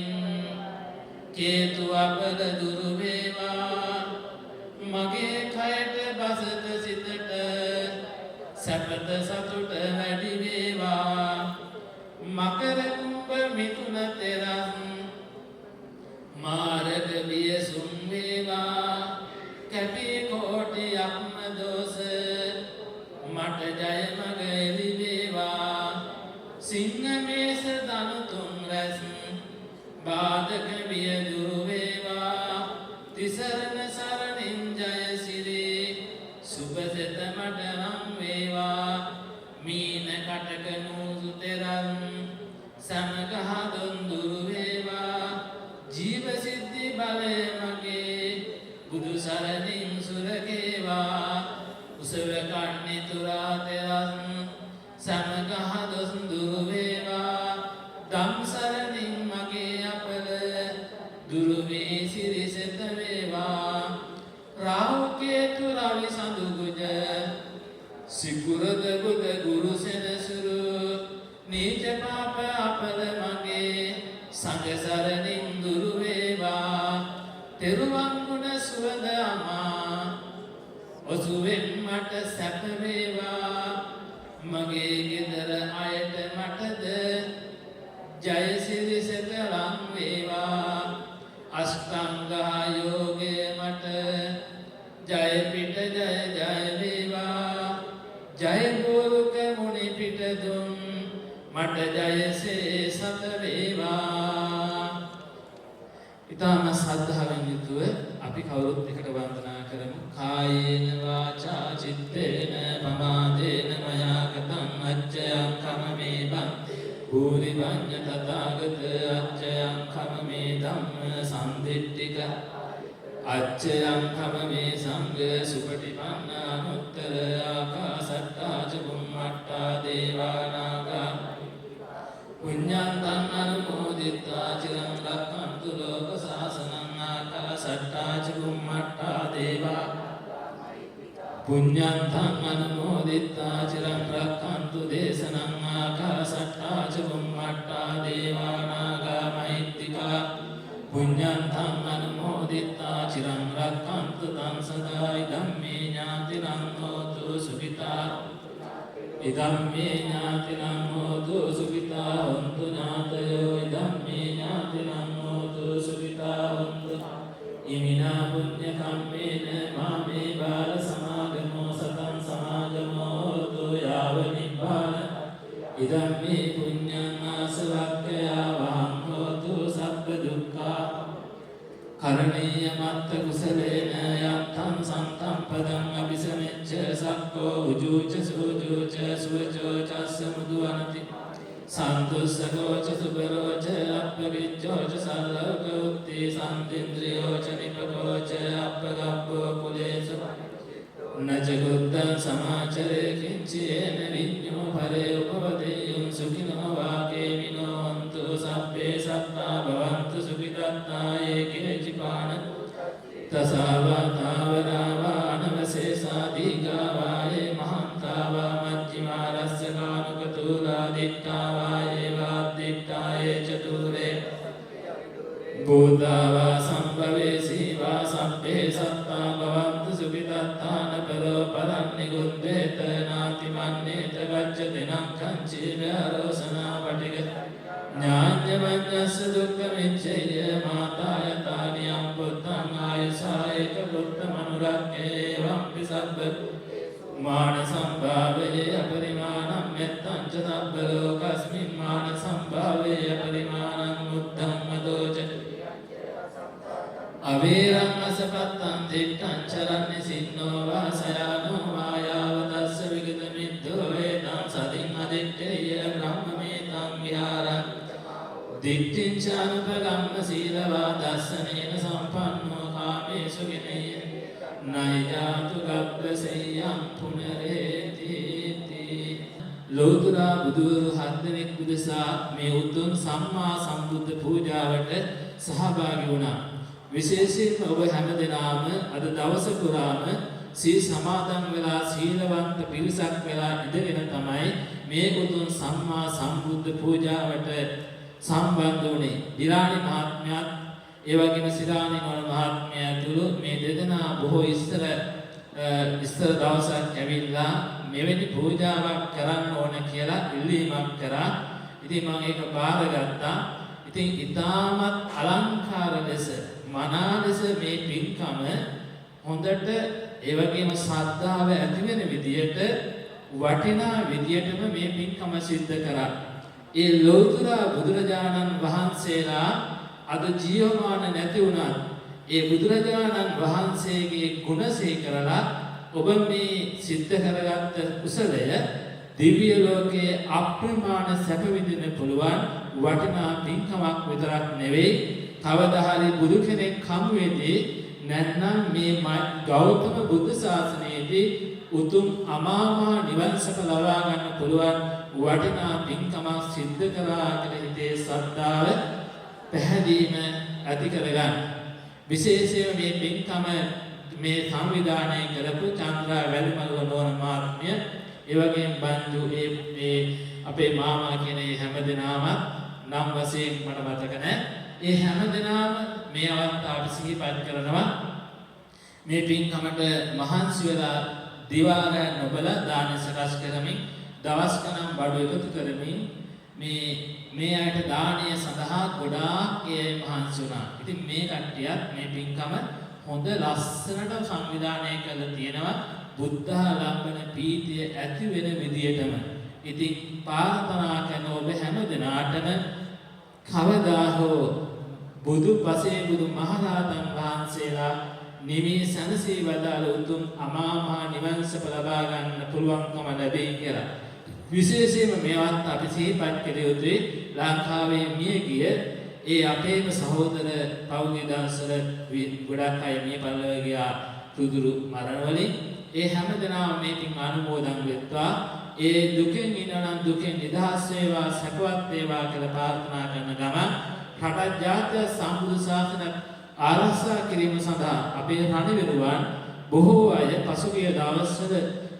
කේතු අපල දුරු වේවා මගේ කයට බසත සිතට සැපත සතුට වැඩි වේවා මකර කුම්භ මිථුන තෙරන් මාරක බියසුම් වේවා කැපී කෝටියක්ම දෝෂ මට ජය මග එළි වේවා සිංහ මේස ධනු තුන් රැස් බාධක බිය දුරු වේවා තිසරණ සරණින් ජය සිරි සුභසත මට නම් වේවා මීන කටක නූසු තෙරන් සමගහ දොන් දුරු වේවා ජීව සිද්ධි බලය මගේ බුදු සරණින් සුරකේවා උසව කන්නේ තුරා තෙරන් සමගහ දොස් දුරු වේවා ධම් සරණින් මගේ අපල දුරු වී සිරිසෙත වේවා රාහු කේතු රවි සඳු ගුජ සිකුරද බුද ගුරු සෙනසුරු නීච පාප අපල මගේ සංඝ සරණින් දුරු වේවා තෙරුවන් ගුණ සුවඳ අමා ඔසුවෙන් මට සැප වේවා මගේ ගෙදර අයට මටද ජය සිරිසත ලං වේවා අෂ්ටාංග යෝගේ මට ජය පිට ජය ජය වේවා ජය ගෝරුක මුනි පිට දුම් මට ජයසේ සත වේවා. ඊටම ශ්‍රද්ධාවෙන් යුතුව අපි කවුරුත් එකට වන්දනා කරමු. කායේන වාචා චිත්තේන පමාදේන මයා ගතං අච්චයං කමමේබං භූරි වඤ්ඤ තථාගත අච්චයං කමමේ ධම්ම සම්දිට්ඨික අච්චයං කමමේ සංඝ සුපටිපන්න අනුත්තර ආකාසට්ටා ච බුම්මට්ටා දේවානාගා පුඤ්ඤන්තං අනුමෝදිත්වා චිරං රක්ඛන්තු ලෝක සාසනං ආකාසට්ටා ච බුම්මට්ටා දේවා පුඤ්ඤන්තං අනුමෝදිත්වා චිරං රක්ඛන්තු දේශනං ආකාසට්ටා ච බුම්මට්ටා දේවානාගා මහිත්‍තිකා පුඤ්ඤන්තං අනුමෝදිත්වා චිරං රක්ඛන්තු තං සදා ධම්මේ ඥාතිනං හෝතු සුඛිතා ඉදම්මේ ඥාතිනං හෝතු සුඛිතා හොන්තු ඥාතයෝ ඉදම්මේ ඥාතිනං හෝතු සුඛිතා හොන්තු ඉමිනා පුඤ්ඤ කම්මේන මාමේ ධම්මේ පුඤ්ඤං ආසවක්ඛයා වහං හෝතු සබ්බ දුක්ඛා කරණීය මත්ත කුසලේන යත්තං සන්තං පදං අபிසමෙච්ච සක්කෝ උජුච සූජුච සුවචෝ චස්ස මුදුවනති සන්තුස්සකෝච සුබරෝච අප්පරිච්ඡෝච සල්ලෝකෝත්ති සම්තින්ද්‍රියෝච නිපකෝච අප්පගබ්බෝ කුලේසු නජගුත්තං සමාචරේ කිංචේන විඤ්ඤෝ පරේ උපවදේයං සුඛිනෝ වාකේමිනෝ අන්තු සබ්බේ සත්තා භවන්තු සුඛිතත්තා ඒකේචිපාන තසාවතාවරාවා අනවසේසාදීගාවායේ මහන්තාවා මජ්ජිමා රස්සකානුකතුලා දිට්ඨාවායේ වාද්දිට්ඨායේ චතුරේ බුද්ධාවා සම්භවේ සීවා සම්පේ සත්තා භවන්තු සුඛිතත්තාන පරෝ පරන්නි ගුන්දේත නාති මන්නේත ගච්ඡති නං කංචේ වරෝසනා පටිග ඥාඤ්ඤමඤ්ඤස්ස දුක්ඛ මිච්ඡය මාතායතානියම් බුද්ධං ආයසායක බුද්ධ මනුරක්ඛේ වම්පි සබ්බ මාන සම්භාවේ අපරිමාණං මෙත්තං ච සබ්බ ලෝකස්මින් මාන සම්භාවේ අපරිමාණං මුද්ධං මදෝච අවේරං අසපත්තං තිට්ඨං චරන්නේ සින්නෝ වාසයානෝ මායාවතස්ස විගත මිද්දෝ වේදං සදින් අදිත්තේය බ්‍රහ්මමේතං විහාරං දිට්ඨිං චානුපගම්ම සීලවා දස්සනේන සම්පන්නෝ කාමේසු ගිනේය නයිජාතු ගබ්බසෙයං පුනරේති ලෝතර බුදුරු හත්දෙනෙක් උදෙසා මේ උතුම් සම්මා සම්බුද්ධ පූජාවට සහභාගී වුණා. විශේෂයෙන්ම ඔබ හැමදෙනාම අද දවස පුරාම සී සමාදන් වෙලා සීලවන්ත පිරිසක් වෙලා ඉඳගෙන තමයි මේ උතුම් සම්මා සම්බුද්ධ පූජාවට සම්බන්ධ වුණේ. දිරාණි මහත්මයාත් ඒ වගේම සිරාණි නෝන මහත්මයා ඇතුළු මේ දෙදෙනා බොහෝ ඉස්සර දවසක් ඇවිල්ලා මෙවැනි පූජාවක් කරන්න ඕන කියලා ඉල්ලීමක් කරා. ඉතින් මම ඒක බාරගත්තා. ඉතින් ඊටමත් අලංකාර ලෙස මනා ලෙස මේ පින්කම හොඳට ඒ වගේම ශ්‍රද්ධාව ඇති වෙන විදියට වටිනා විදියටම මේ පින්කම සිද්ධ කරා. ඒ ලෝතර බුදුරජාණන් වහන්සේලා අද ජීවමාන නැති වුණත් ඒ බුදුරජාණන් වහන්සේගේ ගුණසේ කරලා ඔබ මේ සිද්ධ කරගත්ත කුසලය දිව්‍ය ලෝකයේ අප්‍රමාණ සැප විඳින්න පුළුවන් වටිනා පින්කමක් විතරක් නෙවෙයි, කවදා හරි බුදු කෙනෙක් හමු වෙදී නැත්නම් මේ ගෞතම බුද්ධ ශාසනයේදී උතුම් අමාමහා නිවන් සප ලබා ගන්න පුළුවන් වටිනා පින්කමක් සිද්ධ කළා කියලා හිතේ ශ්‍රද්ධාව පැහැදීම ඇති කරගන්න. විශේෂයෙන්ම මේ පින්කම මේ සංවිධානය කරපු චන්ද්‍රා වැලිමලුව නෝන මහත්මිය, ඒ වගේම බන්දු මේ අපේ මාමා කියන හැමදෙනාම නම් වශයෙන් මට මතක නැහැ. ඒ හැමදෙනාම මේ අවස්ථාවට සිහිපත් කරනවා. මේ පින්කමට මහන්සි වෙලා දිවාර නොබලා දාන සකස් කරමින් දවස් ගණන් බඩු එකතු කරමින් මේ අයට දානය සඳහා ගොඩාක් මහන්සි වුණා. ඉතින් මේ කට්ටියත් මේ පින්කම හොඳ ලස්සනට සංවිධානය කරලා තියෙනවා. බුද්ධාලම්බන පීතිය ඇති වෙන විදියටම. ඉතින් ප්‍රාර්ථනා කරන ඔබ හැම දිනාටම කවදා හෝ බුදු පසේ බුදු මහරහතන් වහන්සේලා නිවී සනසී වදාළ උතුම් අමාමහා නිවන් සප ලබා ගන්න පුළුවන්කම ලැබෙයි කියලා. විශේෂයෙන්ම මේවත් අපි සිහිපත් කළ යුතුයි. ලංකාවේ මිය ගිය ඒ අපේම සහෝදර පෞද්ගලික දවසවල ගොඩක් අය මිය පරලොව ගියා රුදුරු මරණ වලින්. ඒ හැමදෙනාම මේකින් අනුමෝදන් වෙත්වා. ඒ දුකෙන් ඉන්නනම් දුකෙන් නිදහස් වේවා, සැපවත් වේවා කියලා ප්‍රාර්ථනා කරන ගමන් රට ජාතිය සම්බුදු ශාසන ආරක්ෂා කිරීම සඳහා අපේ රණවිරුවන් බොහෝ අය පසුගිය දවස්වල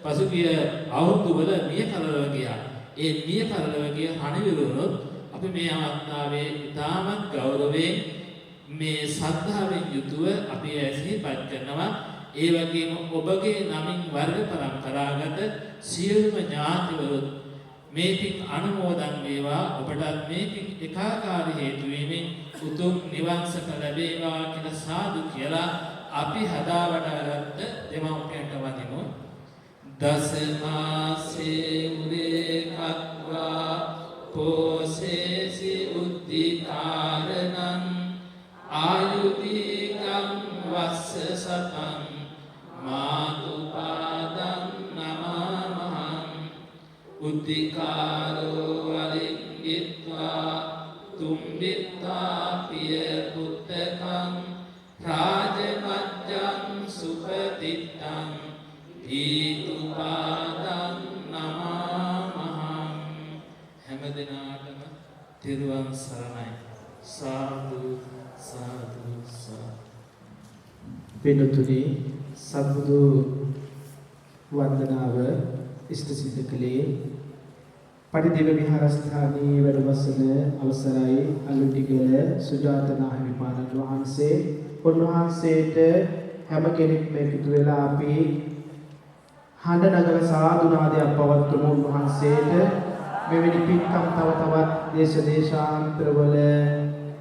පසුගිය අවුරුදුවල මිය පරලොව ගියා. ඒ මිය පරලොව ගිය රණවිරුවනොත් අපි මේ අවස්ථාවේ ඉතාමත් ගෞරවයෙන් මේ ශ්‍රද්ධාවෙන් යුතුව අපි සිහිපත් කරනවා. ඒ වගේම ඔබගේ නමින් වර්ග පරම්පරාගත සියලුම ඥාතිවරුත් මේකින් අනුමෝදන් වේවා. ඔබටත් මේකින් ඒකාකාරී හේතු වෙමින් උතුම් නිවන් සප ලැබේවා කියලා සාදු කියලා අපි හදා වඩාගත්ත දෙමව්පියන්ට වදිමු. දස මාසේ උරේ කක්වා උද්ධිකාරෝ වලිංගිත්වා තුම්බිත්වා පිය පුත්තකං රාජමජ්ජං සුපතිත්තං දීතුපාදං නමාමහං. හැම දිනාටම තිරුවන් සරණයි. සාදු සාදු සාදු.
පින්තුනි සත්බුදු වන්දනාව ඉෂ්ට සිද්ධ කළේ පටිදිව විහාරස්ථානයේ වැඩවසන අවසරයි අලුටිගල සුජාත නාහිමිපාණන් වහන්සේ. උන්වහන්සේට හැම කෙනෙක්ම එකතු වෙලා අපි හඬ නගල සාදු නාදයක් පවත්වමු. උන්වහන්සේට මෙවැනි පින්කම් තව තවත් දේශ දේශාන්තරවල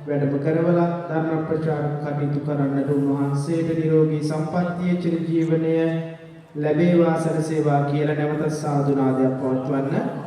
වැඩම කරවලා ධර්ම ප්‍රචාර කටයුතු කරන්නට උන්වහන්සේට නිරෝගී සම්පන්නිය චිර ජීවනය ලැබේවා සරසේවා කියලා නැවත සාදු නාදයක් පවත්වන්න.